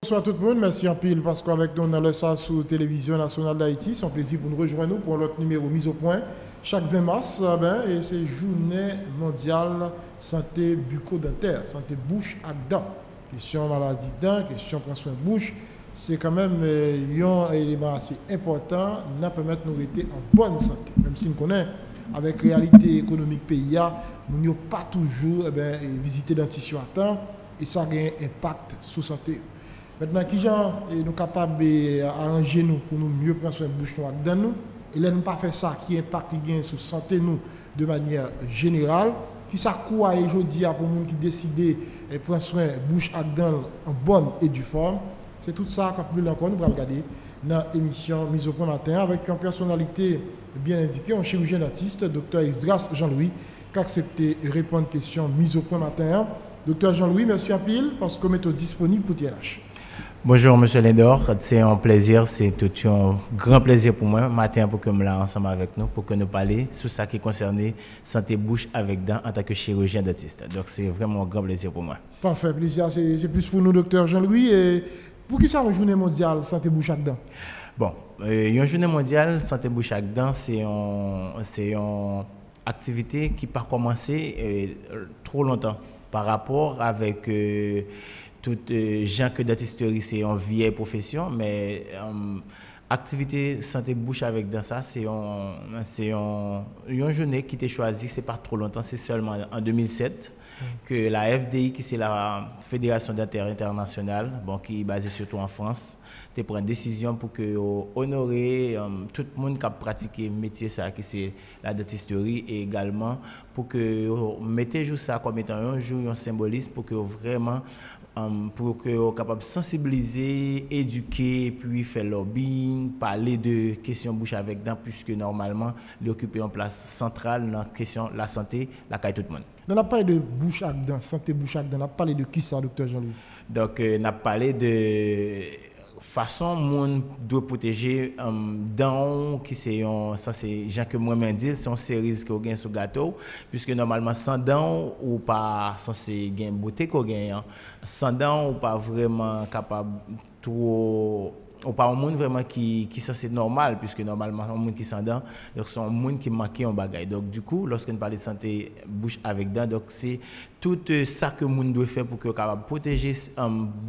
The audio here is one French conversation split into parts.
Bonsoir tout le monde, merci en pile parce qu'avec nous on a le ça sur Télévision Nationale d'Haïti. C'est un plaisir pour nous rejoindre pour l'autre numéro mise au point chaque 20 mars. Et c'est Journée mondiale santé bucco-dentaire, santé bouche à dents. Question maladie dents, question prendre soin bouche, c'est quand même un élément assez important pour permettre de nous rester en bonne santé. Même si nous connaissons avec la réalité économique pays, nous n'avons pas toujours visité dentition à temps et ça a un impact sur la santé. Maintenant, qui gens nous capables d'arranger nous pour nous mieux prendre soin de bouche dans nous, et là, nous pas faire ça qui impacte bien sur la santé nous de manière générale, qui ça quoi aujourd'hui pour nous qui décident de prendre soin de bouche dans en bonne et due forme. C'est tout ça qu'on peut encore nous regarder dans l'émission Mise au point matin avec une personnalité bien indiquée, un chirurgien dentiste, Dr Esdras Jean-Louis, qui a accepté de répondre aux questions Mise au point matin. Dr Jean-Louis, merci en pile parce que vous êtes disponible pour TNH. Bonjour M. Lindor, c'est un plaisir, c'est tout un grand plaisir pour moi matin pour que nous là ensemble avec nous pour que nous parlions sur ça qui concerne santé bouche avec dents en tant que chirurgien dentiste. Donc c'est vraiment un grand plaisir pour moi. Parfait, plaisir, c'est plus pour nous docteur Jean-Louis. Et pour qui ça une journée mondiale santé bouche avec dents? Bon, une journée mondiale santé bouche avec dents, c'est une activité qui n'a pas commencé trop longtemps par rapport avec toutes gens que dentisterie c'est une vieille profession, mais activité santé bouche avec dents ça c'est une journée qui était choisie, c'est pas trop longtemps, c'est seulement en 2007 que la FDI qui c'est la Fédération dentaire internationale, bon qui est basée surtout en France, te prend une décision pour que honorer tout le monde qui a pratiqué métier ça qui c'est la dentisterie et également pour que mettez juste ça comme étant un jour un symbolisme pour que vraiment pour que soient capable de sensibiliser, éduquer, puis faire lobbying, parler de questions bouche avec dents, puisque normalement, l'occuper en place centrale dans la question de la santé, la caille tout le monde. On a parlé de bouche avec dents, santé bouche avec dents, on a parlé de qui ça, docteur Jean-Louis? Donc, on a parlé de façon monde doit protéger dents qui c'est ça c'est gens que moi même dire c'est une cerise qu'on gagne sur gâteau puisque normalement sans dents ou pas censé gagner beauté qu'on gagne sans dents ou pas vraiment capable trop ou pas un monde vraiment qui ça c'est normal puisque normalement un monde qui sans dents donc c'est un monde qui manque un bagage donc du coup lorsqu'on parle de santé bouche avec dents donc c'est tout ça que monde doit faire pour que capable protéger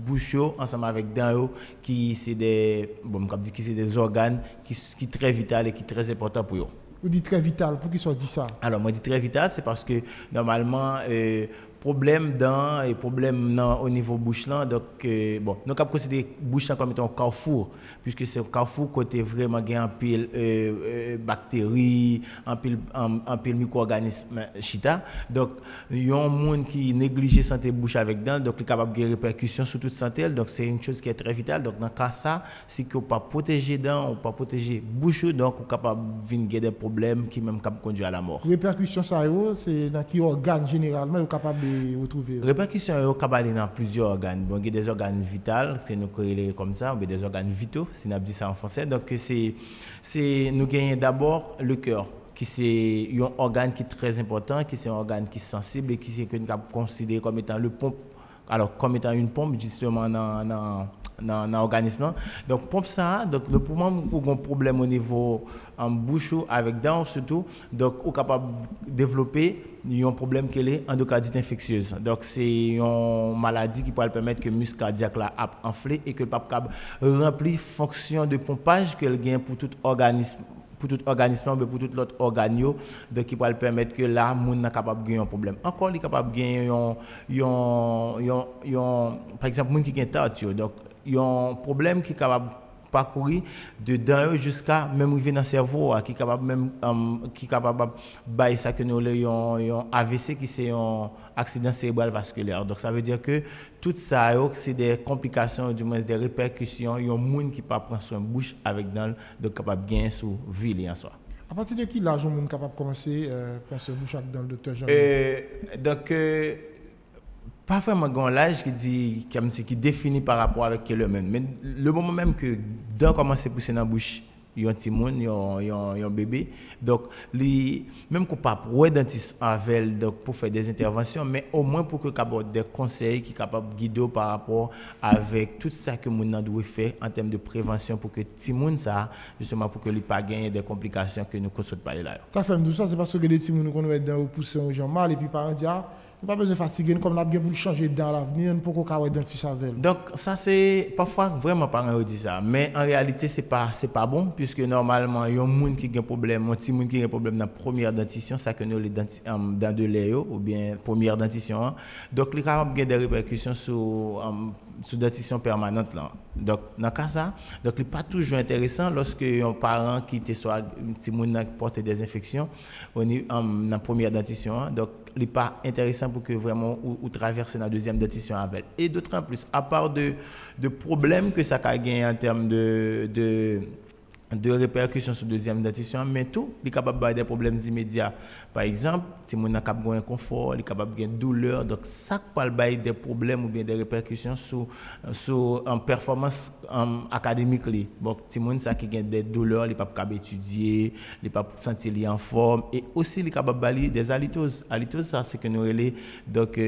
bouche ensemble avec dents qui c'est des bon on dit qui c'est des organes qui très vital et qui très important pour eux. Vous dites très vital, pour qui soit dit ça? Alors moi dis très vital c'est parce que normalement problème dans et problème au niveau bouche là donc bon nous cap considérer bouche là comme étant un carrefour puisque c'est un carrefour côté vraiment gain en pile bactéries en pile micro-organismes chita donc il y a un monde qui néglige santé bouche avec dents donc il est capable de répercussions sur toute santé donc c'est une chose qui est très vitale donc dans cas ça si que pas protéger dents ou pas protéger bouche donc on capable venir des problèmes qui même cap conduire à la mort. Répercussions ça c'est dans qui organe généralement capable retrouver. Répercussions sont capables dans plusieurs organes. Bon, il y a des organes vitaux, que nous créons comme ça, ou des organes vitaux, si on dit ça en français. Donc, nous gagnons d'abord le cœur, qui c'est un organe qui est très important, qui c'est un organe qui est sensible et qui c'est que nous considéré comme étant le pompe, alors comme étant une pompe justement dans l'organisme. Donc, pompe ça, donc le moment où on a un problème au niveau en bouche avec dents surtout, donc on est capable de développer un problème qui est endocardite infectieuse. Donc, c'est une maladie qui peut permettre que le muscle cardiaque là enflé et que le pape remplit fonction de pompage qu'elle gagne pour tout organisme. Pour tout organisme, mais pour tout l'autre organe, donc qui peut permettre que là, moun n'est capable de gagner un problème. Encore, il est capable de gagner par exemple, moun qui gagne tartare, donc il y a un problème qui est capable parcourir de dents jusqu'à même arriver dans le cerveau qui est capable même qui capable bailler ça que nous un AVC qui c'est un accident cérébral vasculaire donc ça veut dire que tout ça c'est des complications du moins des répercussions il y a un monde qui pas prendre soin bouche avec dents donc capable bien sous vie en soi. À partir de qui l'âge on est capable de commencer prendre soin bouche avec dents docteur Jean? Donc pas vraiment grand l'âge qui dit comme c'est qui définit par rapport avec le même mais le moment même que dents commence à pousser dans la bouche il y a un petit monde, il y a un bébé. Donc, même qu'on pas pour dentiste avec donc pour faire des interventions, mais au moins pour que capable des conseils qui capable guider par rapport avec tout ça que moun doit faire en termes de prévention pour que petit monde ça justement pour que lui pas gagner des complications que nous consultons parler là. Ça fait tout ça, c'est parce que les petits monde qu'on va dans pousser aux gens mal et puis parents dire pas besoin de fatiguer comme n'a bien pour changer dans l'avenir pour qu'on ait dentiste avec. Donc ça c'est parfois vraiment parents dit ça, mais en réalité c'est pas bon puisque normalement il y a un monde qui a un problème, un petit monde qui a un problème dans première dentition, ça que nous les dans de l'air ou bien première dentition. Donc il capable des répercussions sur dentition permanente là. Donc dans cas ça, donc il pas toujours intéressant lorsque un parent qui était soit un petit monde qui porte des infections dans première dentition. Donc il n'est pas intéressant pour que vraiment ou traverser la deuxième dentition avec. Et d'autant plus, à part de problèmes que ça a gagné en termes de répercussions sur deuxième dentition, mais tout, il est capable d'avoir des problèmes immédiats. Par exemple, si on a un inconfort, il est capable d'avoir une douleur, donc ça peut avoir des problèmes ou bien des répercussions sur en performance académique. Donc, si on a des douleurs, il n'est pas capable d'étudier, il n'est pas sentir en forme, et aussi il est capable d'avoir des halitoses. Halitose, ça c'est que nous relais donc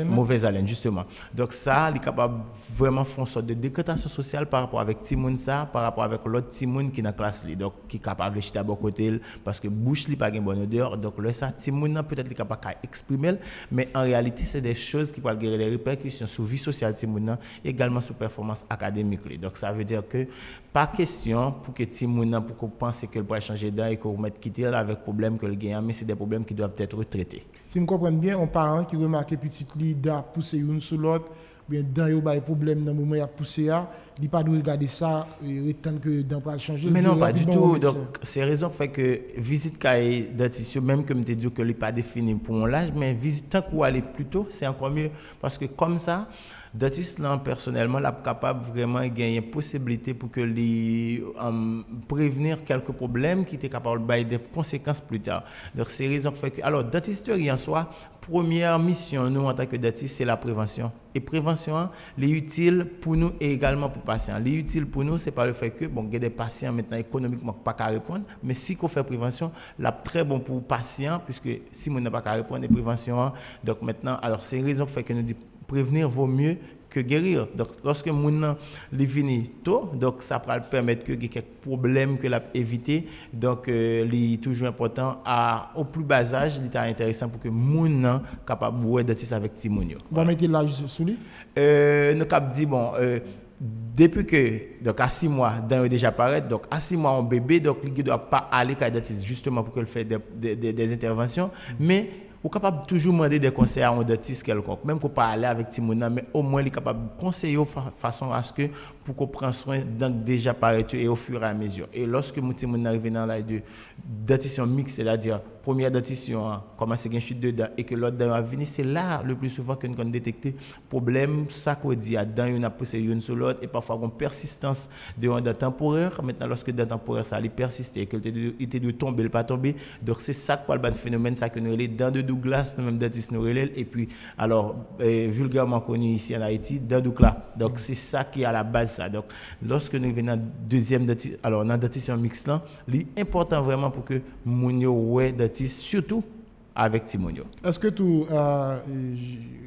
mauvaise haleine justement. Donc ça, il est capable vraiment faire une sorte de décrétation sociale par rapport avec Timoun ça, par rapport avec l'autre Timoun qui dans classe donc qui capable de chiter à bon côté parce que bouche li pas une bonne odeur, donc là ça Timoun peut-être li capable exprimer, mais en réalité c'est des choses qui peuvent avoir des répercussions sur vie sociale Timoun également sur performance académique. Donc ça veut dire que pas question pour que Timoun pour qu'on pense que pourrait changer dents et qu'on mette quitter avec problème que le gagne, mais c'est des problèmes qui doivent être traités. Si vous comprenez bien, un parent qui remarque petit lit da pousser une sur l'autre, bien dans yo ba problème dans moment a poussé a, il pas de regarder ça et attendre que dans pas changer. Mais non, pas du tout. Donc c'est raison fait que visite cahier dentiste même que me te dit que il pas défini pour mon âge, mais visite tant qu'on aller plus tôt, c'est encore mieux parce que comme ça dentiste là personnellement là capable vraiment gagner possibilité pour que les prévenir quelques problèmes qui étaient capables de des conséquences plus tard. Donc c'est raison fait que alors dentisterie en soi première mission nous en tant que dentiste c'est la prévention. Et prévention est utile pour nous et également pour les patients. Les utile pour nous c'est pas le fait que bon il y a des patients maintenant économiquement pas qu'à répondre, mais si qu'on fait prévention, là très bon pour les patients puisque si on n'a pas qu'à répondre des préventions donc maintenant alors c'est raison fait que nous dit prévenir vaut mieux que guérir. Donc, lorsque mon est fini tôt, donc ça va permettre que quelques problèmes que l'a éviter. Donc, il est toujours important au plus bas âge, il est intéressant pour que mon capable de dentiste avec Timonio. On va mettre l'âge sous lui. Nous cap dit bon. Depuis que donc à 6 mois dans déjà paraître donc à 6 mois un bébé donc il ne doit pas aller à dentiste justement pour qu'il fasse des interventions mais ou capable toujours demander des conseils à un dentiste quelconque même qu'on pas aller avec Timona mais au moins il est capable de conseiller de façon à ce que pour qu'on prenne soin donc déjà paraître et au fur et à mesure et lorsque mon Timona arrive dans l'âge de dentition mixte c'est-à-dire première dentition commence à une chute de dents et que l'autre dent va venir c'est là le plus souvent que nous détecter problème ça qu'on dit à dents une a poussé une sur l'autre et parfois une persistance de un dent temporaire maintenant lorsque dent temporaire ça lui persiste et que il était de tomber il pas tomber donc c'est ça quoi le phénomène ça que nous les dents de Douglas nous même dentiste nous relève et puis alors vulgairement connu ici en Haïti dent Douglas donc c'est ça qui est à la base ça donc lorsque nous venons deuxième dentition alors dans dentition mixte là l'important vraiment pour que moun yo ouais surtout avec Timonio. Est-ce que tout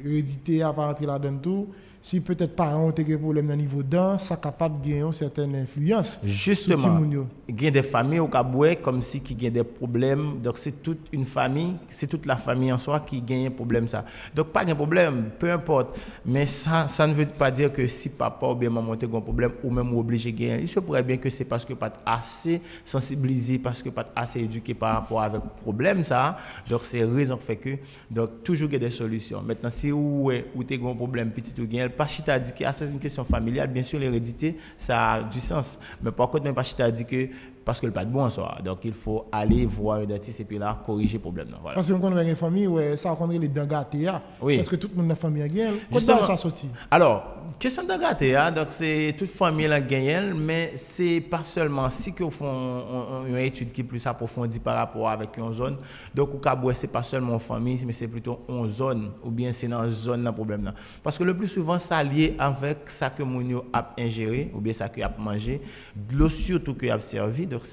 hérédité à pas entrer là-dedans tout si peut-être parents ont des problèmes dans niveau dents, ça capable de gagner une certaine influence. Justement, il y a des familles au Caboué comme si qui ont des problèmes. Donc c'est toute une famille, c'est toute la famille en soi qui gagne un problème ça. Donc pas de problème, peu importe. Mais ça ne veut pas dire que si papa ou bien maman a un problème ou même obligé de gagner. Il se pourrait bien que c'est parce que pas assez sensibilisé, parce que pas assez éduqué par rapport avec le problème ça. Donc c'est raison qui fait que donc toujours il y a des solutions. Maintenant si ou tu as un problème petit ou gain Pachita dit que c'est une question familiale, bien sûr l'hérédité ça a du sens, mais par contre même Pachita dit que parce que le pas de bon en soi, donc il faut aller voir un dentiste et puis là corriger le problème. Voilà. Parce qu'on connaît une famille ouais ça connaît les dents gâtées oui. Parce que toute le monde dans la famille a gagné. Comment ça sorti? Alors question de gâté donc c'est toute famille la gagne mais c'est pas seulement si que font une étude qui est plus approfondie par rapport avec une zone donc au Caboué c'est pas seulement une famille mais c'est plutôt une zone ou bien c'est dans une zone le problème là parce que le plus souvent ça lié avec ça que mon a ingéré ou bien ça que a mangé de l'eau surtout que a servi donc Donc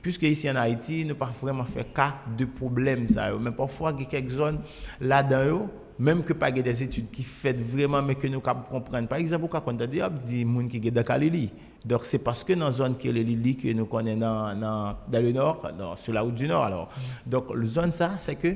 puisque ici en Haïti, nous pas vraiment fait cas de problème ça, mais parfois il y a quelques zones là-dedans, même que pas des études qui fait vraiment mais que nous comprendre. Par exemple, quand on dit monde qui est dans Kalili. Donc c'est parce que dans la zone qui est le Lili que nous connaissons dans le nord, sur la route du nord alors. Donc la zone ça, c'est que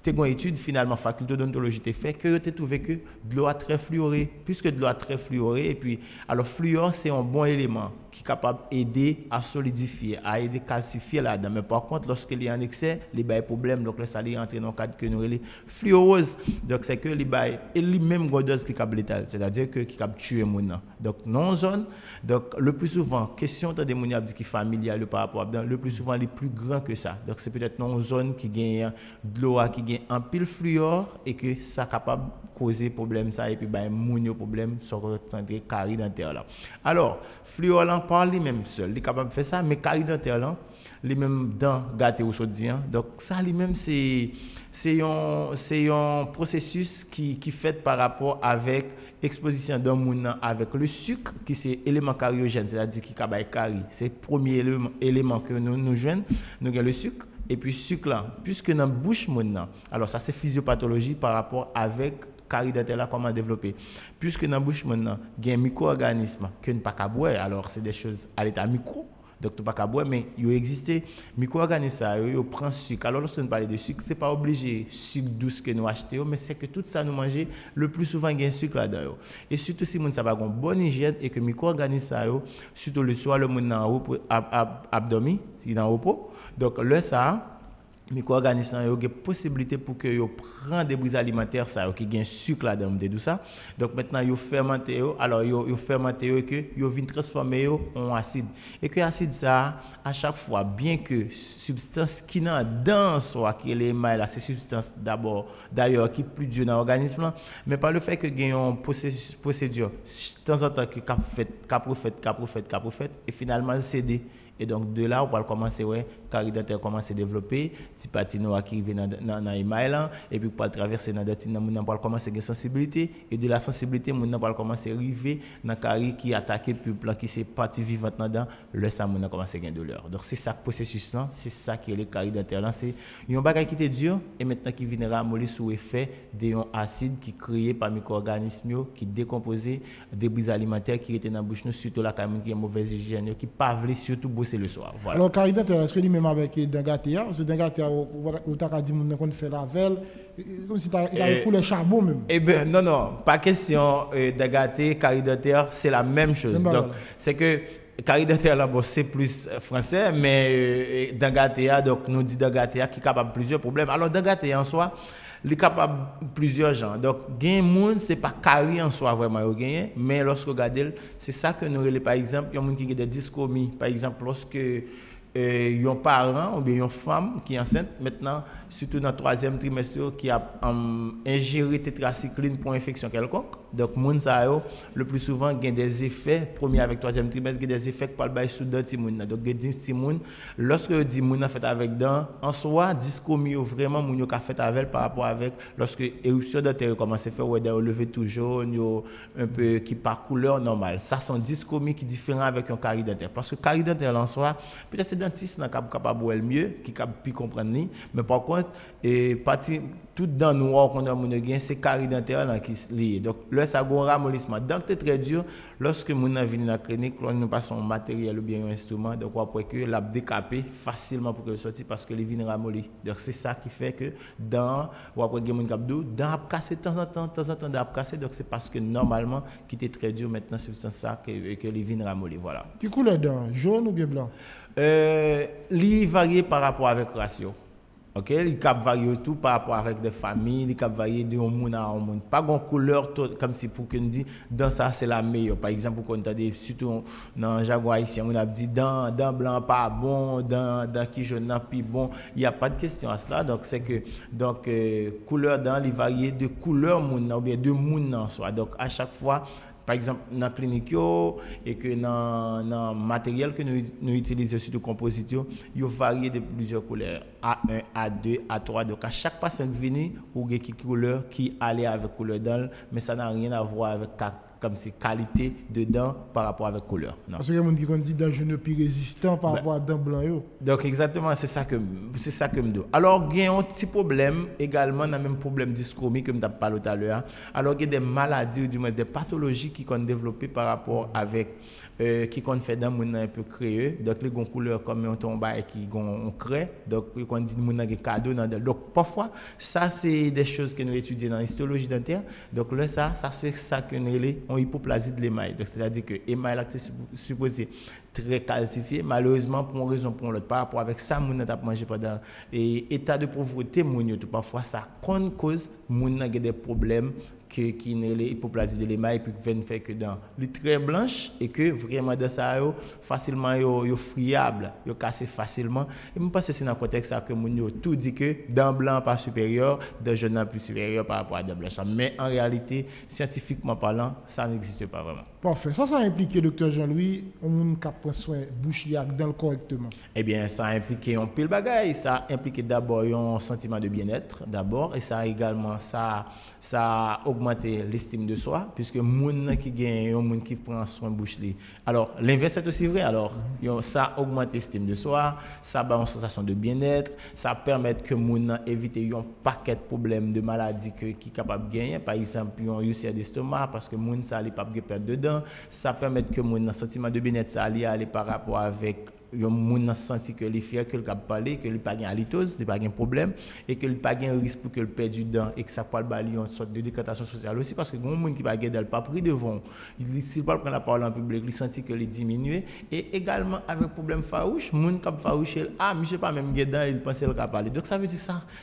tu as une étude finalement faculté d'odontologie t'es fait que tu as trouvé que de l'eau très fluorée, puisque de l'eau très fluorée et puis alors fluor c'est un bon élément qui est capable d'aider à solidifier, à aider à calcifier là-dedans. Mais par contre, lorsqu'il y a un excès, il y a des problèmes. Donc, là, ça entre dans le cadre que nous appelons fluorose. Donc, c'est que les mêmes dose qui est létale, c'est-à-dire que qui a tué les gens. Donc, non zone. Donc, le plus souvent, question de des gens qui sont familiales par rapport à le plus souvent, les plus grands que ça. Donc, c'est peut-être non zone qui gagne de l'eau, qui gagne un pile fluor et que ça est capable causer problème ça et puis mounio problème sur le carie dentaire là. Alors fluor là parle lui-même seul, il est capable de faire ça mais carie dentaire là les mêmes dents gâtées ou sodium. Donc ça lui-même c'est un processus qui fait par rapport avec exposition d'un moun avec le sucre qui c'est élément cariogène, c'est-à-dire qui cabaye carie. C'est le premier élément que nous joignons, nous avons le sucre. Et puis sucre là, puisque dans la bouche alors ça c'est physiopathologie par rapport avec carie dentaire là comment développer. Puisque dans la bouche il y a un micro-organisme que ne pas qu'à boire, alors c'est des choses à l'état micro. Donc tu pas qu'à boire mais il existe micro-organisme ça il prend sucre. Alors lorsque nous parle de sucre, c'est pas obligé sucre douce que nous achetons mais c'est que tout ça nous manger le plus souvent il y a un sucre là-dedans. Et surtout si moun ça pas une bonne hygiène et que micro-organisme ça surtout le soir le moun dans repos abdomen, il dans repos. Donc là ça micro-organismes ont une possibilité pour que yo prend des brises alimentaires ça qui gagne sucre là-dedans de tout ça. Donc maintenant yo fermenté alors yo fermenté et que yo vinn transformer en acide et que acide ça à chaque fois bien que substance qui dans soit qui est l'émail là c'est substance d'abord d'ailleurs qui plus dur dans l'organisme mais par le fait que gagne une procédure de temps en temps que cap fait et finalement cédé. Et donc de là on va commencer carie dentaire commence à développer petit patino qui vient dans email et puis pour traverser dans dentine on va commencer à sensibilité et de la sensibilité on va commencer à arriver dans carie qui attaquer pulpe qui c'est partie vivante dedans le ça on commence à gagner douleur. Donc c'est ça processus là, c'est ça qui est le carie dentaire là, c'est un bagage qui était dur et maintenant qui vient ramollir sous effet d'un acide qui créé par micro-organismes qui décomposé des brises alimentaires qui étaient dans bouche nous surtout la carie qui est mauvaise hygiène qui pas veut surtout c'est le soir. Voilà. Alors, carie dentaire, est-ce que lui-même avec Dangatea, parce que Dangatea, où tu as dit qu'on fait la velle, comme si tu as coulé charbon même. Eh bien, non, pas question Dangatea, carie dentaire, c'est la même chose. Donc, c'est que carie dentaire là, bon, c'est plus français, mais Dangatea, donc nous dit Dangatea qui est capable de plusieurs problèmes. Alors, Dangatea en soi, il est capable de plusieurs gens. Donc, gain monde, ce n'est pas carie en soi vraiment, mais lorsque vous regardez, c'est ça que nous relèvons. Par exemple, il y a des gens qui ont des dyskomies. Par exemple, lorsque un parent ou bien une femme qui est enceinte, maintenant, surtout dans le 3e trimestre, qui a ingéré tétracycline pour infection quelconque. Donc, le plus souvent, il y a des effets, premier avec 3e trimestre, il y a des effets qui parlent sous dents. Donc, il y a lorsque vous dites que fait avec dents, en soi, dyschomie, vraiment, vous avez fait avec par rapport avec, lorsque l'éruption dentaire commence à faire, vous avez levé tout jaune, un peu qui par couleur normale. Ça, c'est un dyschomie qui est différent avec un carie dentaire. Parce que carie dentaire en soi, peut-être c'est dentiste qui est capable de voir mieux, qui est capable de comprendre, mais par contre, tout dans noir qu'on a mon gain c'est carie dentaire là qui lié. Donc là ça gon ramollissement. Donc c'est très dur lorsque mon vient dans la clinique, nous passons matériel ou bien un instrument donc après que l'a décapé facilement pour que sortir parce que les vient ramolli. Donc c'est ça qui fait que dans ou après gen mon cap d'eau dans casser de temps en temps dans casser donc c'est parce que normalement qui était très dur maintenant substance ça que les vient ramolli voilà. Qui couleur dents jaune ou bien blanc? Li varie par rapport avec ratio. OK, il cap varier tout par rapport avec des familles, il cap varier de un monde à un monde. Pas gon couleur comme si pour que nous dit dans ça c'est la meilleure. Par exemple quand on dit surtout dans jargon haïtien, on a dit dans blanc pas bon, dans qui jaune pas bon, il y a pas de question à cela. Donc c'est que couleur dans il varie de couleur monde ou bien de monde en soi. Donc à chaque fois par exemple, dans la clinique et que dans le matériel que nous utilisons, surtout composite, il varie de plusieurs couleurs. A1, A2, A3. Donc, à chaque patient qui vient, il y a une couleur qui allait avec couleur d'âle, mais ça n'a rien à voir avec comme si qualité de dents par rapport avec couleur. Non. Parce que les gens qui disent dents jaunes plus résistant par rapport à dents blancs. Donc exactement, c'est ça que me dit. Alors il y a un petit problème également, dans le même problème dyschromie que je parlé tout à l'heure. Alors il y a des maladies ou du moins des pathologies qui sont développées par rapport avec qui qu'on fait dans moun un peu créeux, donc les gon couleur comme un tomba et qui gon crée, donc qu'on dit moun nan cadeau dans donc parfois ça c'est des choses que nous étudions dans l'histologie dentaire. Donc là ça c'est ça que nous on hypoplasie de l'émail. Donc c'est-à-dire que l'émail là supposé très calcifié, malheureusement pour une raison pour l'autre par rapport avec ça moun n'a mangé pendant et état de pauvreté moun tout parfois ça cause moun n'a des problèmes qui n'est l'hypoplasie de l'émail et puis qui fait que dans les traits blanches et que vraiment dans ça facilement yo friable yo cassé facilement et me pense c'est dans le contexte ça que moun tout dit que dans blanc pas supérieur dans jaune plus supérieur par rapport à dans blanc mais en réalité scientifiquement parlant ça n'existe pas vraiment. Parfait. Ça implique docteur Jean-Louis on cap prendre soin bouche dans le correctement. Eh bien ça implique un pile bagaille, ça implique d'abord un sentiment de bien-être d'abord et ça également ça augmenter l'estime de soi puisque moun qui gagne un moun qui prend soin bouche li. Alors l'inverse est aussi vrai. Alors ça augmente l'estime de soi, ça ba une sensation de bien-être, ça permet que moun éviter un paquet de problèmes de maladies qui capable gagner par exemple un ulcère d'estomac parce que moun ça li pas perdre dedans, ça permet que moun sentiment de bien-être ça aller par rapport avec yon moun senti que les fier que le cap parler que il pas gain halitose, il pas gain problème et que il pas gain risque pour que le perd du dent et que ça peut bali une sorte de décantation sociale aussi parce que gon moun qui pas gain pas pris devant s'il pas prendre la parole en public il senti que il diminuer et également avec problème farouche moun cap farouche monsieur pas même gain il pense le cap parler donc ça veut dire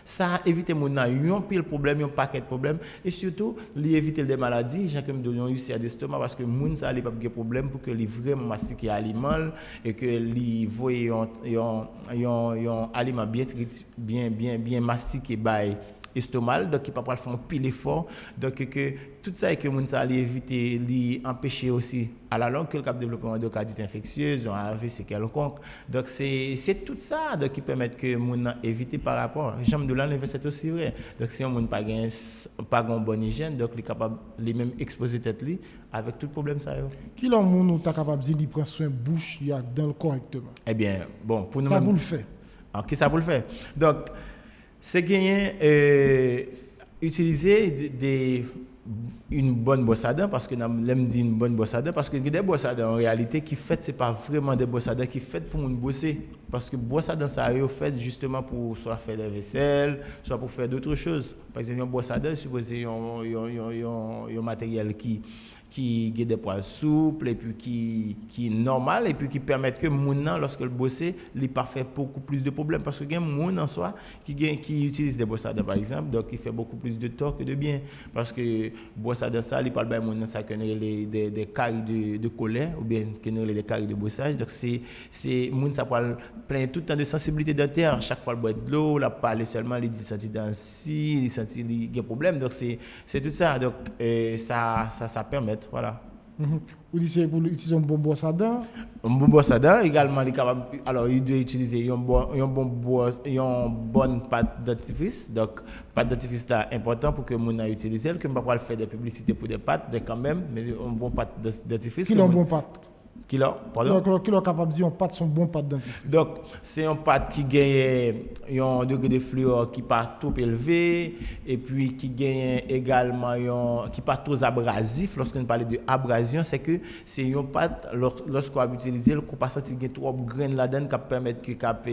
ça éviter moun na yon pile problème yon paquet de problème et surtout li éviter des maladies j'ai comme donner un ulcère d'estomac parce que moun ça il pas gain problème pour que li vraiment mastiquer aliment et que li voyez un aliment bien mastiqué by estomac donc qui pas pas faire un pile effort donc que tout ça et que moun ça aller éviter li empêcher aussi à la longue que le cap développement de cardite infectieuse un AVC quelconque donc c'est tout ça donc qui permet que moun éviter par rapport jambe de l'inverse c'est aussi vrai donc si on moun pas gon bonne hygiène donc il capable les même exposer tête li avec tout problème ça yo qui l'on moun ou ta capable dire il prend soin bouche dans le correctement eh bien bon pour nous ça vous le fait qui ça pour le faire donc c'est gagner utiliser une bonne brosse à dents parce que l'aime dit une bonne brosse à dents parce que des brosses à dents en réalité qui fait c'est pas vraiment des brosses à dents qui fait pour nous bosser parce que brosse à dents ça est fait justement pour soit faire la vaisselle soit pour faire d'autres choses par exemple une brosse à dents supposé un matériel qui a des poils souples et puis qui est normal et puis qui permet que moun lorsque le bosser il pas fait beaucoup plus de problèmes parce que il y a moun en soi qui utilise des brosses à dents par exemple donc il fait beaucoup plus de tort que de bien parce que brosse à dents ça il parle bien moun ça que des caries de colère ou bien que des caries de bossage donc c'est moun ça parle plein tout le temps de sensibilité dentaire chaque fois il boit de l'eau la parler seulement il dit sentir dans si il sentit il y a problème donc c'est tout ça donc ça permet voilà. Vous dites pour utiliser un bon brosse à dents. Un bon brosse à dents également il capable alors il doit utiliser une bonne pâte dentifrice donc pâte dentifrice là important pour que mon a utiliser que pas pas faire des publicités pour des pâtes mais quand même mais un bon pâte dentifrice. Qui l'ont bon pâte qui là pardon qui l'ont capable dire on pâte son bon pâte dentifrice. Donc c'est un pâte qui gagne un degré de fluor qui pas trop élevé et puis qui gagne également qui pas trop abrasif lorsqu'on parle de abrasion c'est que c'est un pâte lorsqu'on va utiliser qu'on pas sentir gagne trop grain là-dedans qui permettre que cap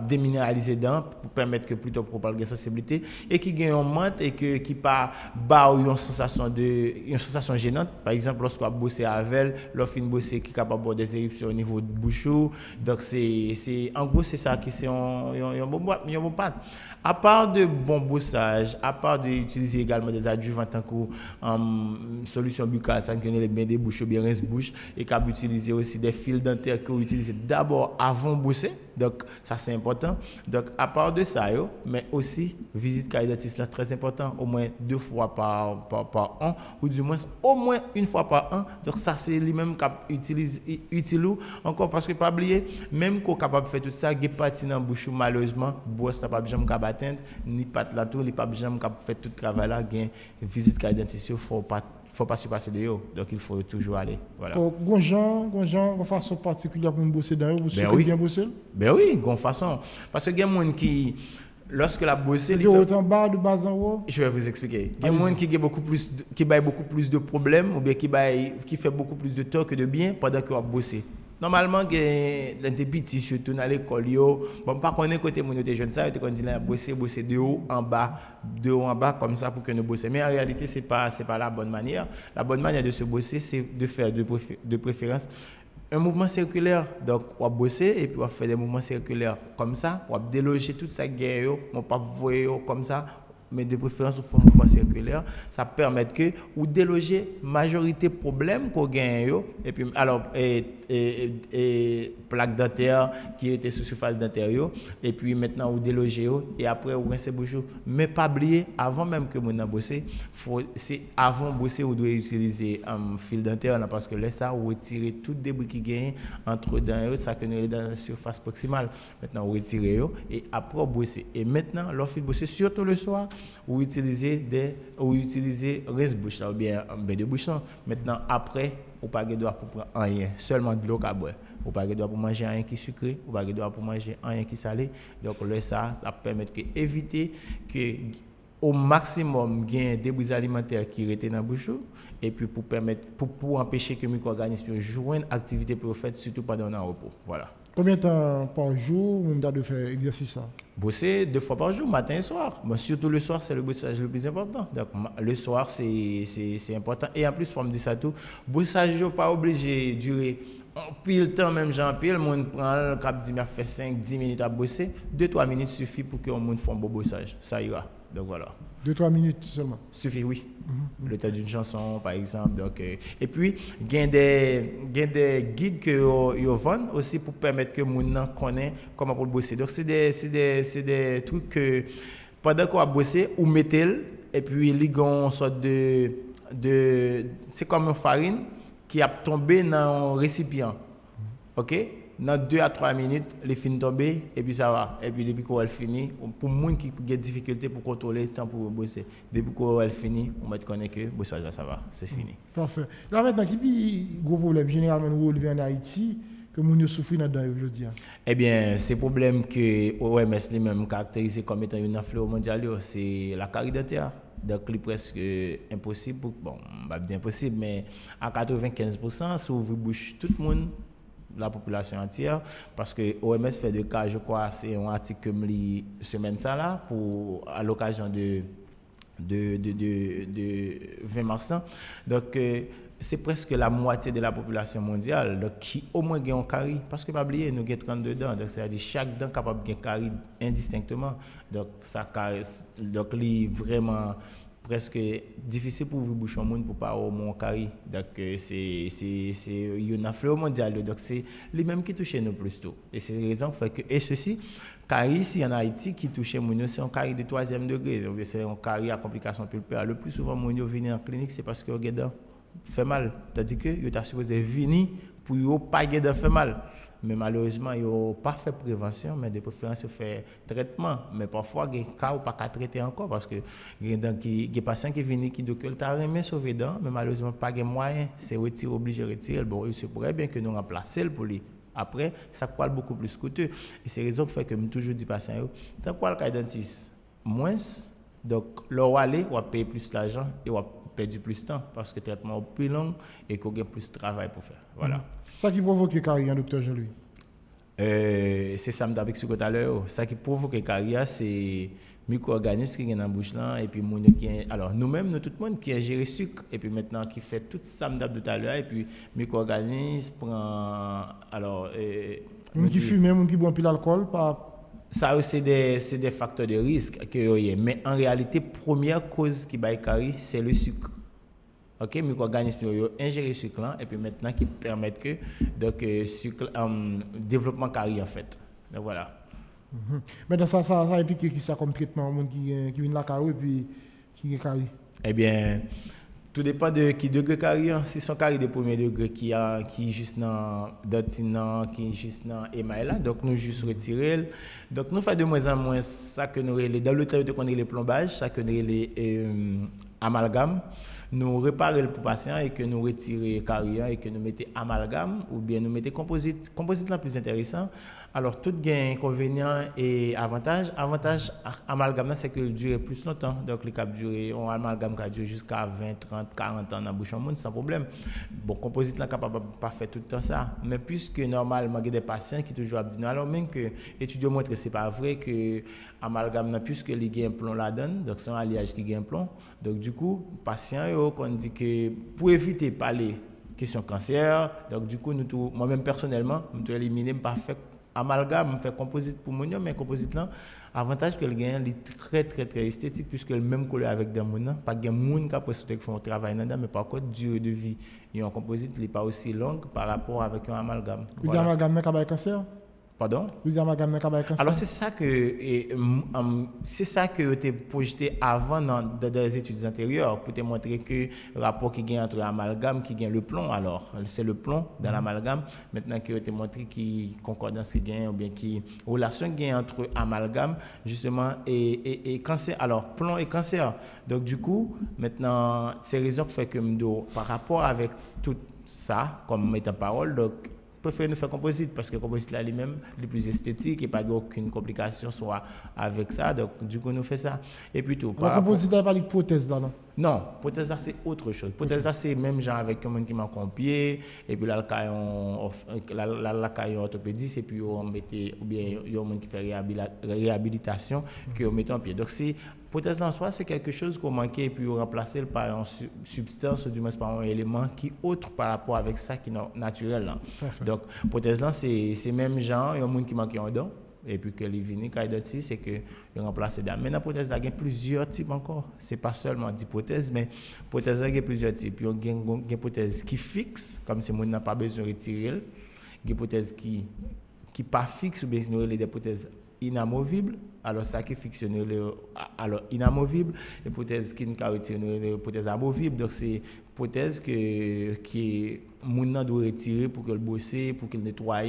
déminéraliser dedans pour permettre que plutôt pour pas de sensibilité et qui gagne un menthe et que qui pas ba une sensation gênante par exemple lorsqu'on va bosser avec l'offre une bosser qui est capable d'avoir des éruptions au niveau de bouche donc c'est en gros c'est ça qui c'est un bon pâte à part de bon bossage à part d'utiliser également des adjuvants tant que solution buccale ça que les bains des bouches ou bien rince bouche et capable utiliser aussi des fils dentaires que vous utilisez d'abord avant bosser donc ça c'est important donc à part de ça mais aussi visite carie dentiste là très important au moins 2 fois par an ou du moins au moins une fois par an donc ça c'est lui même cap utilise utile encore parce que pas oublier même qu'on capable faire tout ça il parti dans bouche malheureusement brosse ça pas jamais capable atteindre ni pâte là tout il pas jamais capable faire tout travail là gain visite carie dentiste faut pas surpasser de haut. Donc il faut toujours aller. Voilà. Gonjan, une façon particulière pour bosser dans eux, vous bien bosser? Ben oui, une façon. Parce que il y a des gens qui, lorsque la bossé, de haut en bas, de bas en haut. Je vais vous expliquer. Il y a des gens qui baillent beaucoup plus de problèmes ou bien qui fait beaucoup plus de tort que de bien pendant qu'ils ont bossé. Normalement, dans des petits, surtout dans l'école, bon, pas qu'on est côté mon jeune, ça, on dit là, bosser de haut en bas, comme ça pour que nous bossions. Mais en réalité, c'est pas la bonne manière. La bonne manière de se bosser, c'est de faire de préférence un mouvement circulaire. Donc, on va bosser et puis on va faire des mouvements circulaires comme ça, on va déloger toute sa guerre, on va pas voyer comme ça. Mais de préférence au fond mouvement circulaire, ça permet que ou déloger majorité problèmes qu'on gagne et puis alors plaque dentaire qui était sur surface dentaire et puis maintenant ou déloger et après ou rincer bouche mais pas oublier avant même que mon bosser c'est avant bosser ou doit utiliser un fil dentaire parce que là ça retirer tout débris qui gagne entre dents ça que nous dans la surface proximale maintenant retirer et après bosser et maintenant lorsqu'il bosser surtout le soir ou utiliser rince-bouche ou bien un bain de bouche. Maintenant, après, vous n'avez pas le droit pour prendre rien, seulement de l'eau qu'à boire. Vous n'avez pas le droit pour manger rien qui sucré, vous n'avez pas le droit pour manger rien qui salé. Donc, là, ça permet d'éviter que au maximum gain débris alimentaires qui restent dans la bouche et puis pour empêcher que le micro-organisme joue une activité pour faire surtout pendant un repos. Voilà. Combien de temps par jour on doit faire exercice ça? Bosser 2 fois par jour, matin et soir. Bon, surtout le soir, c'est le bossage le plus important. Donc, le soir, c'est important. Et en plus, il faut me dire ça tout. Bossage n'est pas obligé de durer pile temps, même j'en pile. Mon prend le cap dit, fait 5-10 minutes à bosser. 2-3 minutes suffit pour que mon fasse un beau bossage. Ça ira. Donc voilà. 2-3 minutes seulement? Suffit, oui. Le temps d'une chanson, par exemple. Donc, et puis, il y a des guides que vous vendent aussi pour permettre que les gens connaissent comment pour bosser. Donc, c'est des trucs que pendant qu'on a bossé, vous mettez et puis il y a une sorte de c'est comme une farine qui a tombé dans un récipient. OK? Dans 2 à 3 minutes, les fins tomber et puis ça va. Et puis depuis qu'elle finit, pour les gens qui ont des difficultés pour contrôler le temps pour bosser, depuis qu'elle finit, on va connaître que bossage ça va, c'est fini. Parfait. Là maintenant, qui est le gros problème généralement nous relevé en Haïti que nous souffrons là-dedans aujourd'hui? Eh bien, ces problèmes que l'OMS lui-même caractérisé comme étant une fléau mondial, c'est la carie dentaire. Donc, c'est presque impossible, bon, pas bien impossible, mais à 95%, si vous ouvrez bouche tout le monde, la population entière, parce que OMS fait de cas, je crois, c'est un article que je lis semaine ça là, à l'occasion de 20 mars. Donc, c'est presque la moitié de la population mondiale donc, qui au moins gagne un carie. Parce que, pas oublier, nous avons 32 dents. Donc, c'est-à-dire chaque dent capable de gagner carie indistinctement. Donc, ça donc, vraiment presque difficile pour vous boucher au monde pour pas avoir mon carie. Donc, c'est une fléau mondiale. Donc, c'est les mêmes qui touchent nous plus tôt. Et c'est la raison fait que, et ceci, carie ici en Haïti qui touche nous, c'est un carie de 3e degré. Donc, c'est un carie à complications pulpaires. Le plus souvent, mon vient en clinique, c'est parce que les dents fait mal. C'est-à-dire que vous êtes supposé venir pour ne pas de fait mal. Mais malheureusement, ils n'ont pas fait prévention, mais de préférence, ils fait traitement. Mais parfois, il y a des cas où ils ne pas traiter encore parce que il y a des patients qui viennent qui disent que le taré sauvé dents, mais malheureusement, pas de moyens. C'est obligé de retirer. Bon, il se pourrait bien que nous remplacions pour lui. Après, ça coûte beaucoup plus coûteux. Et c'est la raison qui fait que je toujours dis aux patients, tant qu'on a le cas dentiste, moins, donc, leur aller, on va payer plus d'argent et on va perdre plus de temps parce que le traitement est plus long et qu'on a plus de travail pour faire. Voilà. Ça qui provoque les caries, docteur Jean-Louis? C'est ça que je vous tout à l'heure. Ça qui provoque les caries, c'est micro-organismes qui sont dans la bouche là, et puis alors nous-mêmes, nous tout le monde qui a géré sucre, et puis maintenant qui fait tout ça que tout à l'heure, et puis micro-organismes prend. Alors. Qui fume, qui boit un peu d'alcool, pas. Ça c'est des facteurs de risque que mais en réalité première cause qui baille carie c'est le sucre. OK, micro-organismes ingérer sucre là et puis maintenant qui permettent que donc sucre développement carie en fait. Donc voilà. Maintenant ça implique qui ça comme traitement monde qui vient la carie et puis qui carie. Eh bien tout dépend de qui degré carie. Si son carie de premier degré qui juste dans dentine qui juste dans émail là, donc nous juste retirer. Donc nous fait de moins en moins ça que nous les dans le temps de connaître les plombages, ça que nous les amalgame, nous réparer le patient et que nous retirer carrière et que nous mettons amalgame ou bien nous mettons composite. Composite là plus intéressant. Alors tout gain inconvénient et avantage. Avantage amalgame c'est que dure plus longtemps. Donc les cap durer on amalgame qui dure jusqu'à 20, 30, 40 ans dans bouche en monde sans problème. Bon composite là capable pas faire tout le temps ça. Mais puisque normalement il y a des patients qui toujours disent alors même que étudiants montrent que c'est pas vrai que amalgame puisque les gains plomb là-dedans. Donc c'est un alliage qui gagne plomb. Donc du coup patient qu'on dit que pour éviter de parler question cancer, donc du coup moi-même personnellement, je vais éliminer pas fait amalgame, fait composite pour mon mais composite là avantage que le gain est très esthétique puisque le même couleur avec des moun pas gain moun qui après font travail dedans mais par contre durée de vie un composite n'est pas aussi longue par rapport avec un amalgame. Vous dites amalgame n'a cancer? Pardon? Alors c'est ça que tu projeté avant dans des études antérieures pour te montrer que le rapport qui gagne entre l'amalgame qui gagne le plomb. Alors c'est le plomb dans l'amalgame maintenant que tu montré qui concordance qui gagne ou bien qui relation gagne entre amalgame justement et cancer. Alors plomb et cancer. Donc du coup maintenant c'est raison qui fait que par rapport avec tout ça comme mettant parole donc préfère nous faire composite parce que composite là lui-même le plus esthétique et pas aucune complication soit avec ça donc du coup nous fait ça et puis tout la composite là pas de prothèse là non prothèse là c'est autre chose prothèse là c'est même genre avec un monde qui manque un pied et puis là la caillon orthopédiste et puis on mettait ou bien il y a un monde qui fait réhabilitation que on met en pied donc c'est prothèse en soi, c'est quelque chose qu'on manquait et puis on remplacer par une substance ou du moins par un élément qui est autre par rapport avec ça qui est naturel. Là. Donc, prothèse là, c'est même genre, il y a un monde qui manque un dent et puis que les vignes, quand il c'est que il remplace dents. Maintenant, prothèse là, il y a plusieurs types encore. C'est pas seulement 10 prothèses, mais prothèse là, il y a plusieurs types. Il y a une prothèse qui fixe, comme si on n'a pas besoin de retirer. Il y a une prothèse qui pas fixe ou bien des prothèses inamovibles. Alors ça qui fixe alors inamovible et prothèse qui ne retire les prothèses amovibles donc c'est prothèse qui moun doit retirer pour qu'elle bosse pour qu'elle nettoie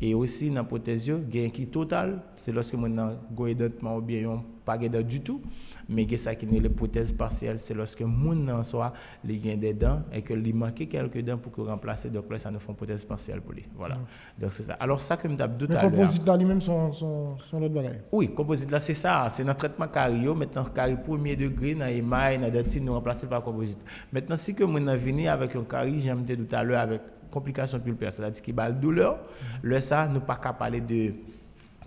et aussi dans prothèse gain qui total c'est lorsque moun goye dentement ou bien pas gain du tout mais ça qui est les prothèses partielles c'est lorsque moun en soit les gain des dents et que lui manque quelques dents pour que remplacer donc là ça nous font prothèse partielle pour lui voilà donc c'est ça alors ça que me t'a tout à l'heure composite là lui-même sont l'autre bagaille oui composite là c'est ça c'est dans traitement cario maintenant carie premier degré dans émail dans dentine nous remplacer par composite maintenant si que mon venir avec un carie j'aime dit tout à l'heure avec complications pulpaires c'est-à-dire qui bat douleur le ça nous pas capable parler de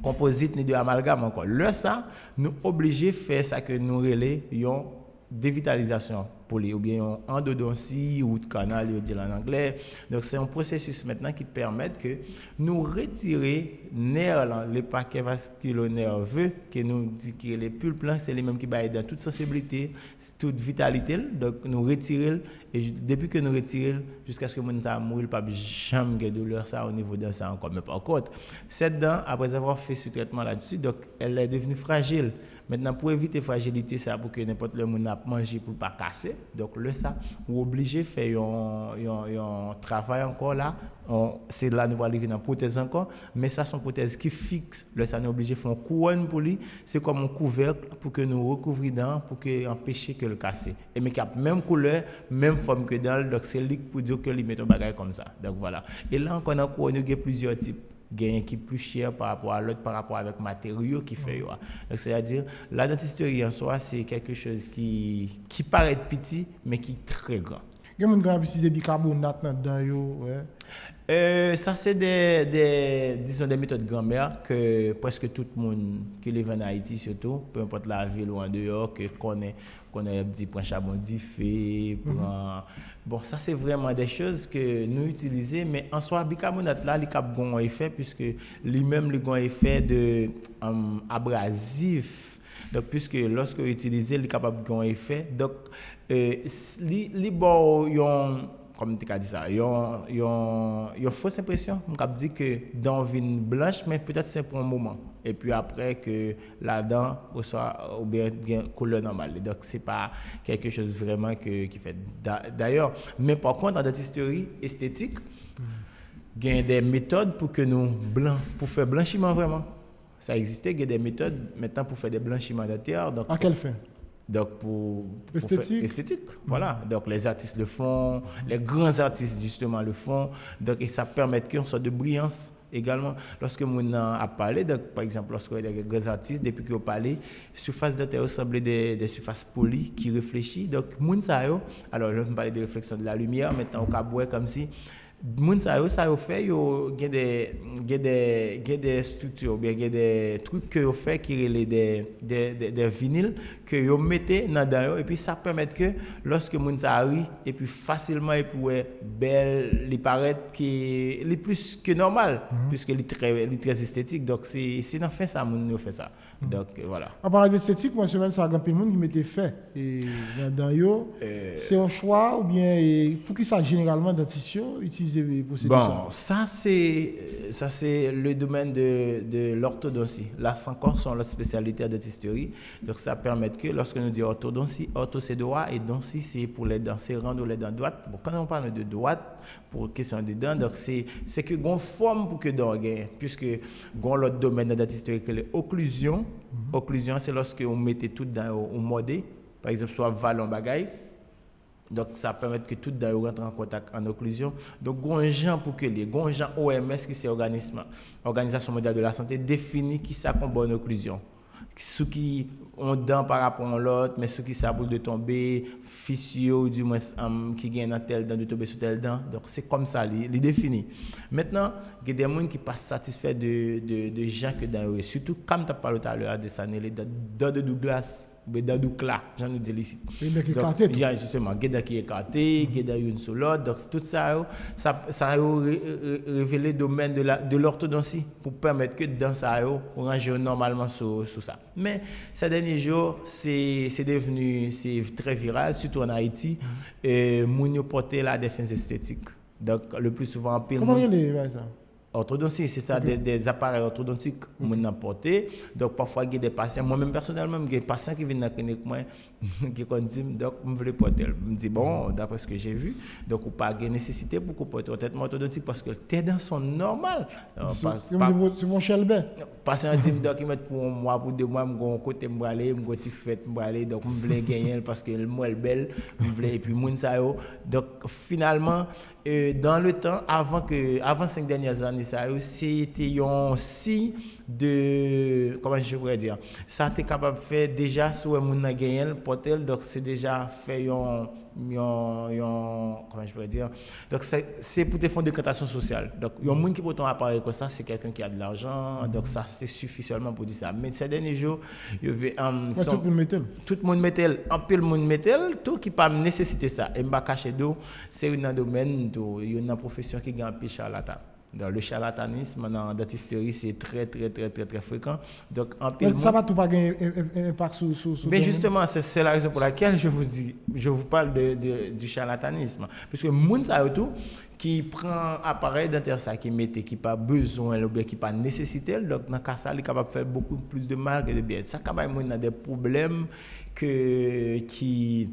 composite ni de amalgame encore le ça nous obligé faire ça que nous relais une dévitalisation pour les ou bien endodontie ou de canal on dit en anglais donc c'est un processus maintenant qui permet que nous retirer nerfs les paquets vasculaires nerveux que nous dit que les pulpes là c'est les mêmes qui baillent dans toute sensibilité toute vitalité donc nous retirer et depuis que nous retirer jusqu'à ce que mon ça mourir pas jamais de douleur ça au niveau de ça encore mais par contre cette dent après avoir fait ce traitement là-dessus donc elle est devenue fragile maintenant pour éviter fragilité ça pour que n'importe le monde a manger pour pas casser donc le ça ou obligé faire un travail encore là c'est là nous va arriver dans prothèse encore mais ça sont prothèses qui fixent le ça nous obligé faire une couronne pour lui c'est comme un couvercle pour que nous recouvrir dedans pour que empêcher que le casser et mais qui a même couleur même forme que dans donc c'est lui pour dire que lui met un bagage comme ça donc voilà et là encore dans couronne il y a plusieurs types gain qui plus cher par rapport à l'autre par rapport avec matériaux qui fait donc c'est-à-dire la dentisterie en soi c'est quelque chose qui paraît petit mais qui est très grand. Il y a des gens qui utilisent bicarbonate dedans ça c'est des méthodes grand-mère que presque tout le monde qui vit en Haïti surtout peu importe la ville ou en dehors que connaît dit prend charbon diffé bon ça c'est vraiment des choses que nous utilisons mais en soi bicarbonate là il a un effet puisque lui-même il a un effet de abrasif donc puisque lorsque utilisé il est capable de un effet donc li bon comme tu as dit ça, il y a une fausse impression. On a dit que dent vient blanche, mais peut-être c'est pour un moment. Et puis après que la dent soit ou bien couleur normale. Donc c'est pas quelque chose vraiment qui fait. D'ailleurs, mais par contre en dentisterie esthétique, il y a des méthodes pour que nous pour faire blanchiment vraiment. Ça existait, il y a des méthodes maintenant pour faire des blanchiments dentaires. Donc à quelle fin? Donc, pour esthétique. faire esthétique, voilà. Donc, les artistes le font, les grands artistes, justement, le font. Donc, et ça permet qu'il y ait une sorte de brillance également. Lorsque mon a parlé, donc, par exemple, lorsque les grands artistes, depuis qu'ils ont parlé, surface de terre ressemblent des surfaces polies qui réfléchissent. Donc, mon ça, alors, je vais parler de réflexion de la lumière, maintenant, au cabouet, comme si. Moun ça yo fait yo gen des structures bien gen des trucs que yo fait qui relè des vinyles que yo mettez dans et puis ça permet que lorsque moun ça arrive et puis facilement et puis belle li paraît qui li plus que normal puisque li très esthétique donc c'est dans fin ça moun yo fait ça donc voilà. En parlant d'esthétique moi semaine ça grand pile monde qui mettait fait et dans yo c'est un choix ou bien pour qui ça généralement dentistes utilisent bon, ça c'est le domaine de l'orthodontie. Là, encore sont la spécialité de dentisterie. Donc, ça permet que lorsque nous disons orthodontie, ortho c'est droit et dontie c'est pour les dents, c'est rendre les dents droites. Bon, quand on parle de droite, pour question de dents, donc c'est que gon forme pour que dents gagne, puisque gon l'autre domaine de dentisterie que l'occlusion. Occlusion, c'est lorsque on mettait tout dans au modé, par exemple, soit vallon bagaille. Donc, ça permet que tout dents rentre en contact en occlusion. Donc, Gonjan pour que les Gonjan OMS, qui c'est Organisation mondiale de la santé, définit qui ça comme bonne occlusion. Ceux qui ont dents par rapport à l'autre, mais ceux qui savent de tomber, fissure, du moins, qui gagnent dans tel dent, de tomber sur tel dent. Donc, c'est comme ça, il définit. Maintenant, il y a des gens qui ne sont pas satisfaits de gens que dans surtout, comme tu as parlé tout à l'heure de ça, les dents de Douglas. Dans Douglas, j'en ai dit ici. Il y a justement Geda qui est écarté, Geda une sur l'autre. Donc tout ça a révélé le domaine de l'orthodontie pour permettre que dans ça, on range normalement sur ça. Mais ces derniers jours, c'est devenu très viral, surtout en Haïti. Moun yo porte la défense esthétique. Donc le plus souvent en pile. Comment il est ça? Orthodontie, c'est ça, des appareils orthodontiques qu'on a portés. Donc, parfois, il y a des patients, moi-même personnellement, il y a des patients qui viennent dans la clinique, qui me disent, donc, je veux porter. Je me dis, bon, d'après ce que j'ai vu, donc, il n'y a pas de nécessité pour qu'on porte un traitement orthodontique parce que tes dents sont normales. C'est mon chelbet. Patient dit, donc, il met pour un mois, pour 2 mois, je vais côté, je vais aller, je vais faire, je vais aller, donc, je veux gagner parce que le mois est belle, et puis, donc, finalement, dans le temps, avant 5 dernières années, c'était un signe de, comment je pourrais dire, ça t'es capable de faire déjà sur un monde gagné portel, donc c'est déjà fait comment je pourrais dire, donc c'est pour te faire des décantation sociale. Donc il y a un monde qui porte un appareil comme ça, c'est quelqu'un qui a de l'argent, donc ça c'est suffit seulement pour dire ça. Mais ces derniers jours, il y avait tout le monde mettait un peu le monde mettait tout qui pas nécessiter ça. Et m'a caché d'eau, c'est un domaine il y a une profession qui gagne un charlatan. Dans le charlatanisme, dans la dentisterie, c'est très fréquent. Donc, ça va tout pas gagner impact sur mais justement, c'est la raison pour laquelle je vous parle du charlatanisme. Parce que moun ça tout qui prend appareil dentaire ça qui mette qui pas besoin ou bien qui pas nécessité donc dans cas ça il est capable de faire beaucoup plus de mal que de bien. Ça capable moun a des problèmes qui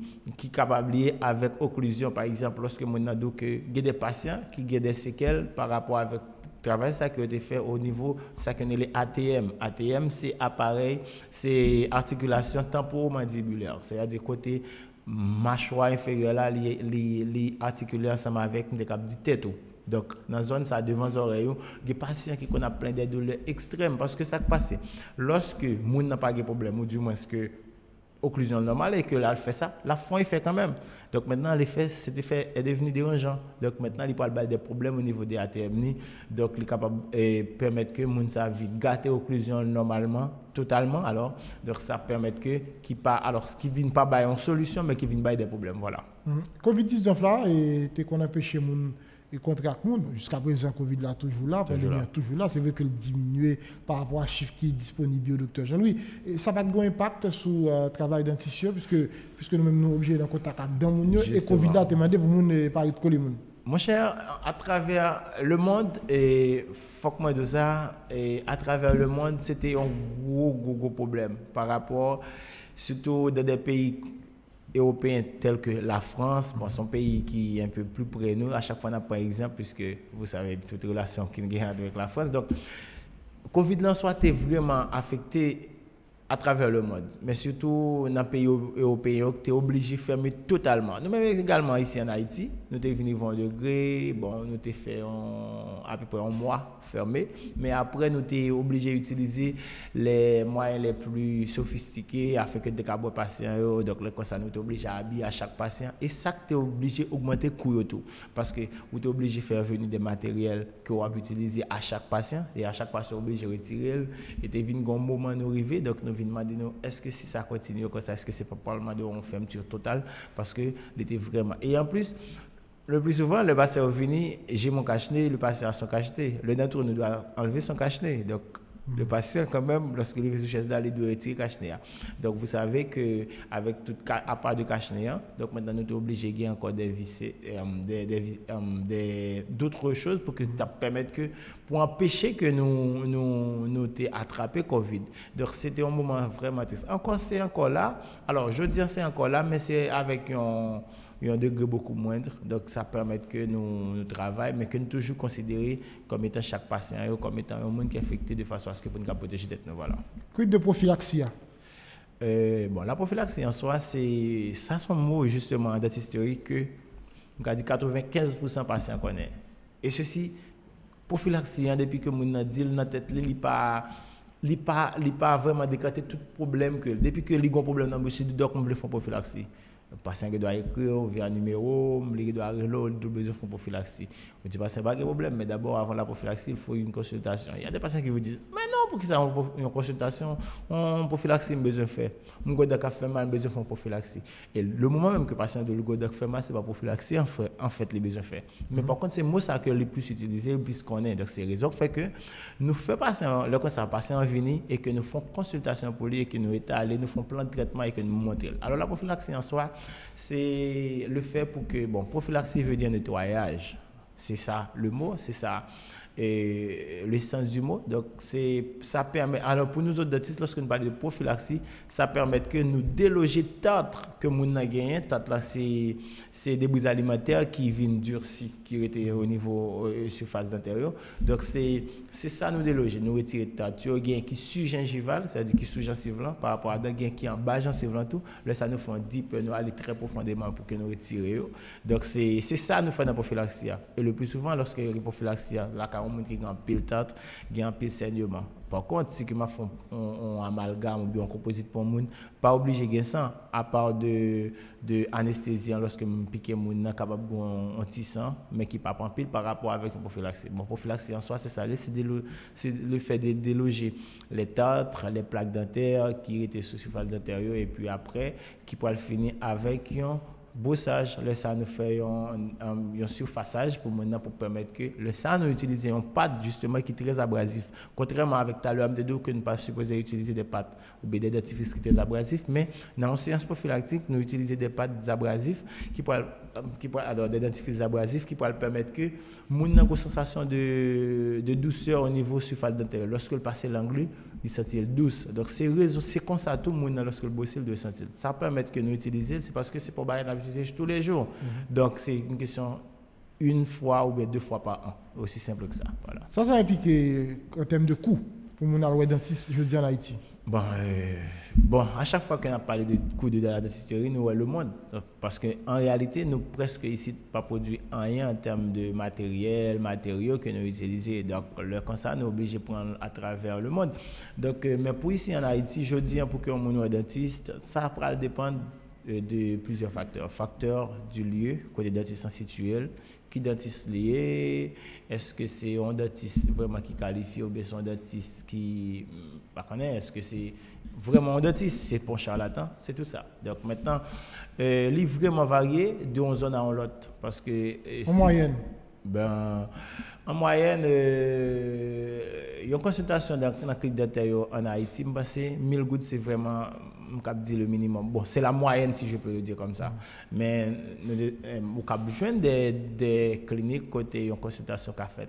capable lié avec occlusion par exemple lorsque moun a que il y a des patients qui ont des séquelles par rapport avec travail ça qui a été fait au niveau ça qu'on les ATM. ATM c'est appareil, c'est articulation temporomandibulaire, c'est-à-dire côté mâchoire inférieure là les articulé ensemble avec des cap du tête. Donc dans la zone ça devant les oreilles, des patients qui ont plein de douleurs extrêmes parce que ça passe lorsque moun n'a pas de problème ou du moins que occlusion normale et que là elle fait ça, la fond il fait quand même. Donc maintenant l'effet cet effet est devenu dérangeant. Donc maintenant il parle des problèmes au niveau des ATM donc il est capable permettre que moun ça vite gâter occlusion normalement totalement alors donc ça permet que qui pas alors ce qui vient pas bailler une solution mais qui vient bailler des problèmes voilà. Covid-19 là et t'es qu'on empêché moun et contract monde jusqu'à présent Covid là toujours là pandémie toujours là c'est vrai que le diminuer par rapport à chiffre qui est disponible au docteur Jean-Louis et ça va avoir un impact sur le travail dentition puisque nous même nous obligés d'en contact avec dans moun et Covid là demandé pour moun pas de coller moun. Mon cher, à travers le monde, et faut que moi de ça, et à travers le monde, c'était un gros problème par rapport, surtout dans des pays européens tels que la France, bon, son pays qui est un peu plus près de nous. À chaque fois, on a par exemple, puisque vous savez toute relation qu'il y a avec la France. Donc, Covid-19 soit vraiment affecté à travers le monde, mais surtout dans les pays européens, tu es obligé de fermer totalement. Nous-mêmes également ici en Haïti, nous sommes venus 20 degrés, bon, nous avons fait à peu près un mois fermé, mais après nous sommes obligés d'utiliser les moyens les plus sophistiqués afin que des patients, donc comme ça nous sommes obligés à habiller à chaque patient, et ça tu es obligé d'augmenter le coût tout, parce que vous êtes obligé de faire venir des matériels que vous utiliser à chaque patient, et à chaque patient obligé de retirer, et tu viens un moment nous arriver, donc nous demander est-ce que si ça continue comme ça, est-ce que c'est pas probablement de fermeture totale parce que était vraiment. Et en plus, le plus souvent, le patient venu, j'ai mon cache-nez, le patient a son cache-nez. Le docteur nous doit enlever son cache-nez. Donc, le patient, quand même, lorsqu'il est sur chaise d'aller, doit retirer le cache-nez. Donc, vous savez qu'avec tout à part de cache-nez, donc maintenant, nous sommes obligés de gagner encore d'autres choses pour que ça permette que, pour empêcher que nous attrapé Covid. Donc, c'était un moment vraiment triste. Encore, c'est encore là. Alors, je dis c'est encore là, mais c'est avec un degré beaucoup moindre. Donc, ça permet que nous travaillons, mais que nous toujours considérer comme étant chaque patient, comme étant un monde qui est affecté de façon à ce que nous protéger tête nous. Voilà. Quid de prophylaxie? Bon, la prophylaxie en soi, c'est un mot justement en dentisterie que on a dit 95% patients connaissent. Et ceci, prophylaxie, depuis que nous avons dit dans la tête, il n'est pas vraiment décrété tout problème. Depuis que les gens ont un problème dans le bouche, ils doivent faire prophylaxie. Le patient qui doit écrire via un numéro, il doit arriver là, il doit besoin de prophylaxie. On dit pas c'est pas un problème, mais d'abord avant la prophylaxie, il faut une consultation. Il y a des patients qui vous disent mais non, pour qui ça une consultation, on prophylaxie besoin de faire. Mon godac fait mal, besoin de faire prophylaxie. Et le moment même que le patient de le godac fait mal, c'est pas prophylaxie en fait les besoins faire. Mais par contre, c'est moi ça que le plus utilisé, le plus connaît. Donc c'est raison fait que nous faisons patient le ça patient en venir et que nous faisons consultation pour lui et que nous étalons, nous faisons plan de traitement et que nous montrons. Alors la prophylaxie en soi, c'est le fait pour que, bon, prophylaxie veut dire nettoyage. C'est ça le mot, c'est ça le sens du mot. Donc, ça permet, alors pour nous autres dentistes, lorsque nous parlons de prophylaxie, ça permet que nous déloger tartre que nous avons gagné. Tartre là, c'est des débris alimentaires qui viennent durcir, qui étaient au niveau surface intérieure. Donc, c'est ça nous déloger. Nous retirer tartre. Il y a un gain qui est sous-gingival, c'est-à-dire qui est sous-gencive par rapport à un gain qui est en bas gencive tout. Là, ça nous fait un deep, nous aller très profondément pour que nous retirions. Donc, c'est ça nous fait dans la prophylaxie. Et le plus souvent, lorsque il y a une prophylaxie, la on montre qu'il y a un pile tarte, il y a un pile saignement. Par contre, si je fais un amalgame ou bien un composite pour moun, pas obligé de ça, à part de anesthésie lorsque je pique moun, capable de un petit sang, mais qui pas en pile par rapport avec une prophylaxie. Bon, prophylaxie en soi, c'est ça, c'est le fait de déloger les tartres, les plaques dentaires qui étaient sous surface dentaire et puis après, qui pourraient finir avec un brossage. Le ça nous fait un surfaçage pour maintenant pour permettre que le ça nous utiliser une pâte justement qui est très abrasif. Contrairement avec tout à l'heure de que nous pas supposé utiliser des pâtes ou des dentifrices qui sont très abrasifs, mais dans la séance prophylactique nous utilisons des pâtes abrasifs qui pourraient alors des dentifrices abrasifs qui pourraient permettre que mon une sensation de douceur au niveau surface dentaire. Lorsque le passer l'angle, il sentit douce. Donc c'est comme ça tout le monde lorsque le bosse il doit sentir. Ça permet que nous utiliser, c'est parce que c'est pour bailler l'utiliser tous les jours. Donc c'est une question une fois ou bien 2 fois par an, aussi simple que ça. Voilà. Ça implique en termes de coût pour mon alloué dentiste, je dis en Haïti. Bon, à chaque fois qu'on a parlé de coût de la dentisterie, nous voyons le monde. Parce qu'en réalité, nous presque ici pas produit rien en termes de matériaux que nous utilisons. Donc, comme ça, nous sommes obligés de prendre à travers le monde. Donc, mais pour ici en Haïti, je dis pour qu'on soit dentiste, ça va dépendre de plusieurs facteurs. Facteur du lieu, côté dentiste situé, qui dentiste lié, est-ce que c'est un dentiste vraiment qui qualifie ou bien c'est un dentiste qui pas connaît, est-ce que c'est vraiment un dentiste, c'est pour charlatan, c'est tout ça. Donc maintenant, il est vraiment varié d'une zone à l'autre parce que en moyenne. En moyenne, il y a une consultation dans la clinique dentaire en Haïti, je pense que 1000 gouttes, c'est vraiment le minimum. Bon, c'est la moyenne, si je peux le dire comme ça. Mais vous avez besoin des cliniques côté une consultation qu'a fait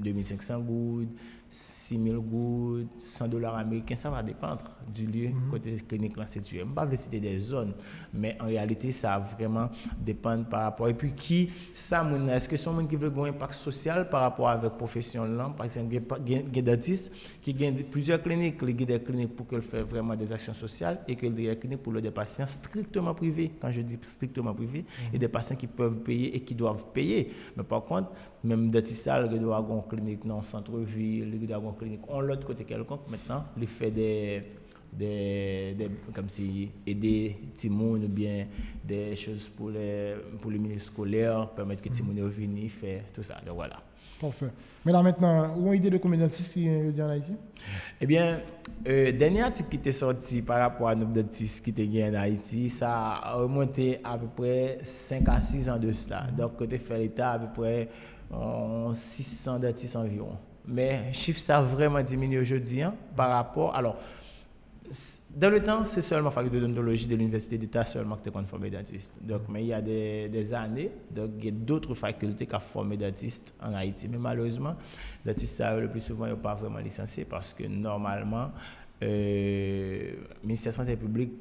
2500 gouttes, 6000 gouttes, $100 américains, ça va dépendre du lieu côté clinique là situé. Je ne vais pas citer des zones, mais en réalité, ça vraiment dépend par rapport. Et puis, est-ce que c'est un monde qui veut un impact social par rapport avec la profession là? Par exemple, il y a des dentistes qui ont plusieurs cliniques, il y a des cliniques pour qu'elles fassent vraiment des actions sociales et qu'il y a des cliniques pour des patients strictement privés. Quand je dis strictement privés, il y a des patients qui peuvent payer et qui doivent payer. Mais par contre, même dentistes, ils doivent avoir une clinique dans le centre-ville, d'avoir une clinique on l'autre côté quelconque maintenant il fait des comme si aider Timon ou bien des choses pour les milieux scolaires permettre que Timon vienne faire tout ça donc voilà. Parfait. Mais là maintenant, où on idée de combien de dentistes qui sont en Haïti? Eh bien, dernier article qui était sorti par rapport à nos dentistes qui étaient en Haïti, ça a remonté à peu près 5 à 6 ans de cela. Donc, côté fait l'État, à peu près 600 dentistes environ. Mais chiffre ça a vraiment diminué aujourd'hui par rapport. Alors, dans le temps, c'est seulement la faculté d'odontologie de l'Université d'État seulement qui a formé dentistes. Donc, mais il y a des années, donc il y a d'autres facultés qui ont formé dentistes en Haïti. Mais malheureusement, les dentistes, le plus souvent, ils ne sont pas vraiment licenciés parce que normalement, ministère de la Santé publique,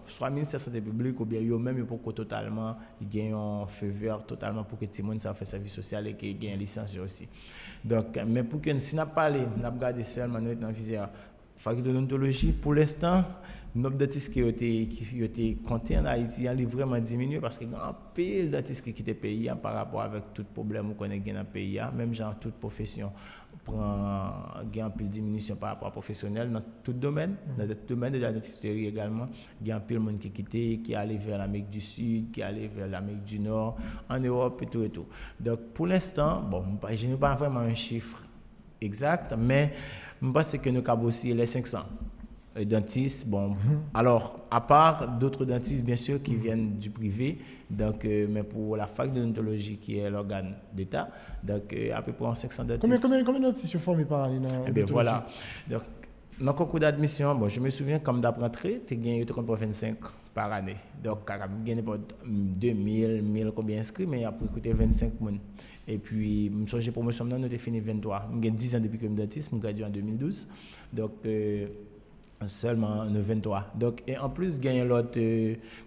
soit ministère de la Santé publique ou bien eux-mêmes pour totalement gagner un feu vert totalement pour que tout le monde fasse service social et qu'il gagne une licence aussi. Donc, mais pour que si on n'a pas parlé, on a regardé seulement dans la visée faculté d'odontologie, pour l'instant, le nombre d'artistes qui ont été comptés en Haïti a vraiment diminué parce qu'il y a un peu d'artistes qui quittent le pays par rapport avec tout problème qu'on a dans le pays, même genre toute profession prend un peu de diminution par rapport à professionnel dans tout domaine, dans le domaine de la dentisterie également, il y a un peu de monde qui quitte, qui allait vers l'Amérique du Sud, qui allait vers l'Amérique du Nord, en Europe et tout et tout. Donc pour l'instant, bon, je n'ai pas vraiment un chiffre exact, mais je pense que nous avons aussi les 500 dentistes. Bon, alors, à part d'autres dentistes, bien sûr, qui viennent du privé, donc, mais pour la fac d'odontologie, qui est l'organe d'État, donc à peu près 500 dentistes. Combien de dentistes sont formés par année? Eh bien, voilà. Donc, dans le concours d'admission, bon, je me souviens, comme d'apprentrer, tu gagnes 25 par année. Donc, tu as gagné 2000, 1000 combien inscrits, mais il y a coûté 25 personnes. Et puis, je me suis promotion, nous avons fini 23. J'ai 10 ans depuis que je suis dentiste, je suis gradué en 2012. Donc, seulement 23. Donc, et en plus, gagner l'autre.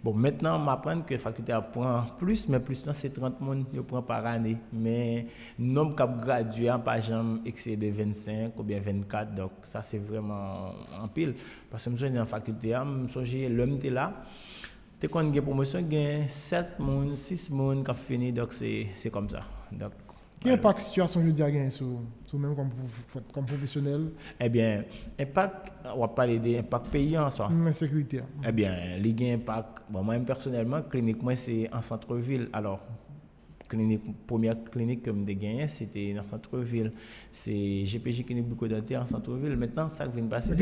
Bon, maintenant, on m'apprend que la faculté apprend plus, mais plus, c'est 30 personnes qui prend par année. Mais le nombre qui gradué n'a pas jamais excédé 25 ou bien 24. Donc, ça, c'est vraiment en pile. Parce que je suis dans la faculté, je suis l'homme qui est là. Dès qu'on a une promotion, il y a 7 personnes, 6 personnes qui ont fini. Donc, c'est comme ça. Donc, quel impact la situation je dis à sur même comme professionnel? Eh bien, impact, on va parler d'impact payant ça. Sécurité. Eh bien, il y a un impact. Bon, moi personnellement, clinique, moi c'est en centre-ville. Alors, première clinique que j'ai gagnée, c'était en centre-ville. C'est GPJ Clinique Bucco-Dentaire en centre-ville. Maintenant, ça qui vient de passer.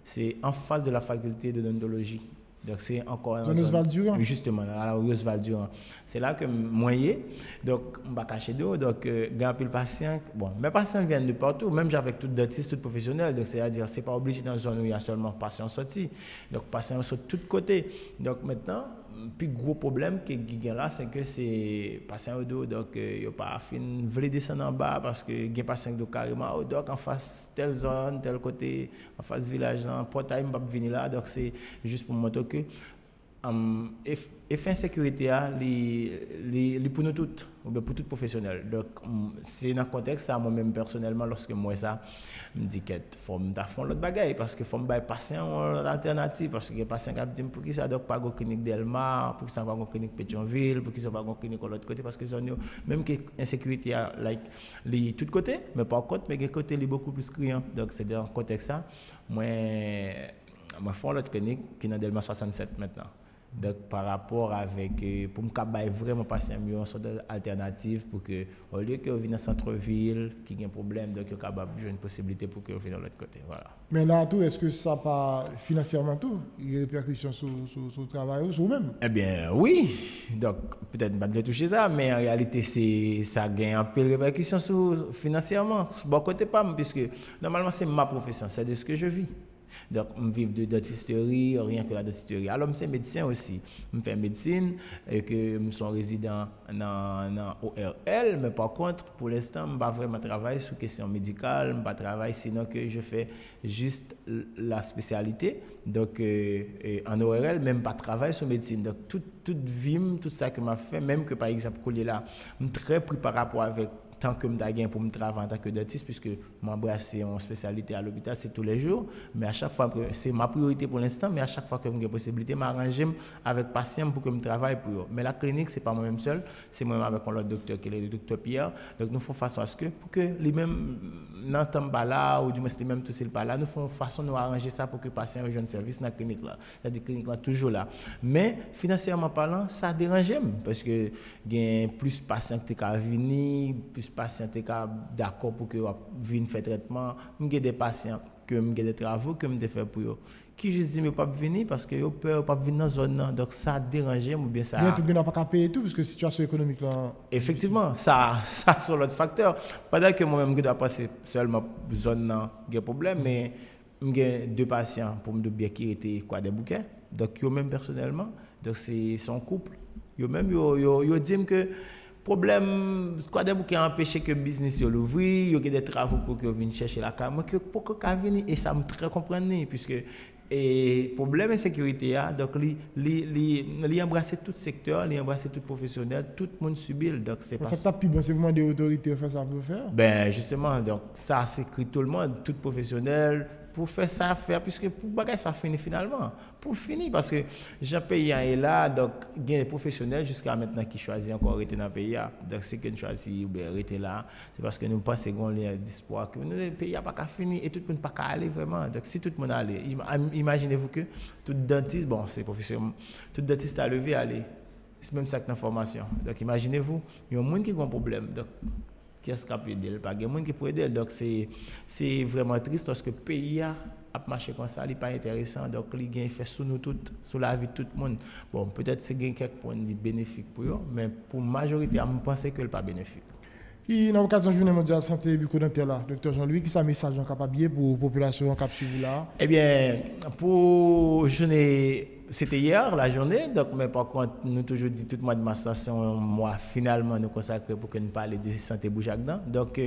C'est en face de la faculté d'odontologie. Donc, c'est encore dans Oswald-Durand. Justement, à Oswald-Durand. C'est là que moyen. Donc, on va cacher d'eau. Donc, grand pile patient. Bon, mes patients viennent de partout, même avec tout dentiste, tout professionnel. Donc, c'est-à-dire, c'est pas obligé dans une zone où il y a seulement patients sortis. Donc, patients sont de tous côtés. Donc, maintenant, le plus gros problème que y a là, c'est que c'est patient au dos. Donc, il n'y a pas fin de descendre en bas parce que il y a patient de carrément au dos en face telle zone, tel côté, en face village, en portail, je ne peux pas venir là. Donc, c'est juste pour montrer que effet insécurité pour nous tous, ou bien pour tout professionnel. Donc, c'est dans le contexte, ça, moi-même personnellement, lorsque moi, ça, je me dis qu'il faut faire l'autre bagaille, parce qu'il faut me faire patient l'alternative, parce que les patients qui disent pour qui ça doit pas une clinique d'Elma, pour qui ça va une clinique Pétionville, pour qui ça va une clinique de l'autre côté, parce que même que l'insécurité les tout côté, mais par contre, mais côté est beaucoup plus criant. Donc, c'est dans le contexte, ça, moi, je fais l'autre clinique qui est dans Delma 67 maintenant. Donc, par rapport avec, pour me cabaye vraiment passer une sorte d'alternative pour que, au lieu que vienne dans le centre-ville, qui a un problème, donc il y a une possibilité pour que vienne de l'autre côté. Voilà. Mais là, tout, est-ce que ça pas financièrement tout? Il y a des répercussions sur le travail ou sur vous-même? Eh bien, oui. Donc, peut-être pas de toucher ça, mais en réalité, ça gagne un peu de répercussions financièrement. Bon, côté pas, puisque normalement, c'est ma profession, c'est de ce que je vis. Donc, je vis de dentisterie, rien que la dentisterie. Alors, je suis médecin aussi. Je fais médecine et que je suis résident dans ORL, mais par contre, pour l'instant, je ne vais pas vraiment travailler sur question médicale, je ne vais pas travailler, sinon que je fais juste la spécialité. Donc, en ORL, même pas travailler sur médecine. Donc, toute vie, tout ça que je fait, même que par exemple, là, je suis très pris par rapport avec tant que je gagne pour me travailler en tant que dentiste, puisque m'embrasser en spécialité à l'hôpital, c'est tous les jours. Mais à chaque fois, c'est ma priorité pour l'instant, mais à chaque fois que j'ai possibilité, m'arranger avec patient pour que je travaille pour eux. Mais la clinique, ce n'est pas moi-même seul, c'est moi-même avec l'autre docteur qui est le docteur Pierre. Donc, nous faisons façon à ce que, pour que les mêmes n'entendent pas là, ou du moins, les mêmes tous pas là, nous faisons façon de nous arranger ça pour que le patient rejoigne service dans la clinique là. C'est-à-dire que la clinique là, toujours là. Mais, financièrement parlant, ça dérange, parce que il y a plus de patients qui sont venus, plus patients qui sont d'accord pour que viennent faire traitement. Il y a des patients que j'ai des travaux que je fais pour eux qui je dis mais pas venir parce que yo peur pas venir dans zone là. Donc ça dérange ou bien ça. Bien tout bien pas payer tout parce que situation économique là. Effectivement, ça sont l'autre facteur. Pendant que moi-même je dois passer seulement zone là, il y a problème mais j'ai deux patients pour me dire qui étaient quoi des bouquets. Donc yo même personnellement, donc c'est son couple. Yo même yo dit que problème, quoi des bouquets empêcher que le business l'ouvre, il y a des travaux pour que vienne chercher la carte, mais pour que venir et ça me très comprendre puisque et problème de sécurité donc li embrasser tout secteur, li embrasser tout professionnel, tout le monde subit donc c'est pas ça plus bon c'est comment des autorités faire ça pour faire. Ben justement donc ça sécrit tout le monde, tout professionnel pour faire ça faire puisque pour bagage ça finit finalement pour finir parce que Jean paysan est là donc il y a des professionnels jusqu'à maintenant qui choisissent encore rester dans le pays donc c'est que nous choisissons ou rester là c'est parce que nous pensons qu'on a d'espoir que le pays n'a pas fini et tout le monde pas aller vraiment donc si tout le monde allait imaginez-vous que tout dentiste bon c'est professionnel tout dentiste a levé aller c'est même ça que l'information donc imaginez-vous il y a un monde qui a un problème donc qu'est-ce qu'on peut aider pas de monde qui peut aider donc c'est vraiment triste parce que le pays a marché comme ça il pas intéressant donc il gagne fait sous nous toutes sous la vie de tout le monde bon peut-être c'est gagne quelques points bénéfiques pour eux mais pour la majorité je pense que c'est pas bénéfique. Qui dans l'occasion de la journée mondiale santé bucco-dentaire là docteur Jean-Louis qui ça message en capable pour la population cap suivre là. Eh bien pour journée c'était hier la journée donc mais par contre nous toujours dit tout le mois de mars c'est un mois finalement nous consacrer pour que nous parler de santé bouche-à-dedans donc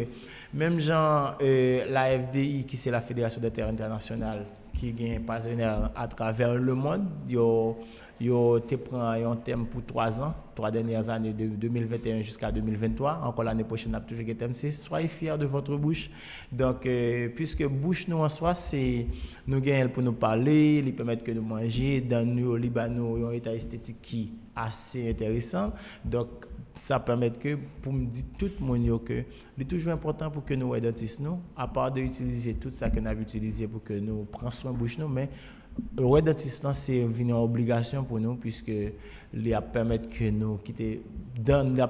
même genre la FDI qui c'est la Fédération dentaire internationale qui est partenaire à travers le monde yo te prend un thème pour 3 ans 3 dernières années de 2021 jusqu'à 2023 encore l'année prochaine a toujours un thème c'est soyez fiers de votre bouche donc puisque bouche nous en soi c'est nous gagnons pour nous parler lui permettre que nous manger dans nous au Liban un état esthétique qui assez intéressant donc ça permet que pour me dire tout le monde que c'est toujours important pour que nous les dentistes nous à part de utiliser tout ça que nous avons utilisé pour que nous prenions soin de bouche nous mais le dentiste c'est une obligation pour nous puisque il permet que nous quitter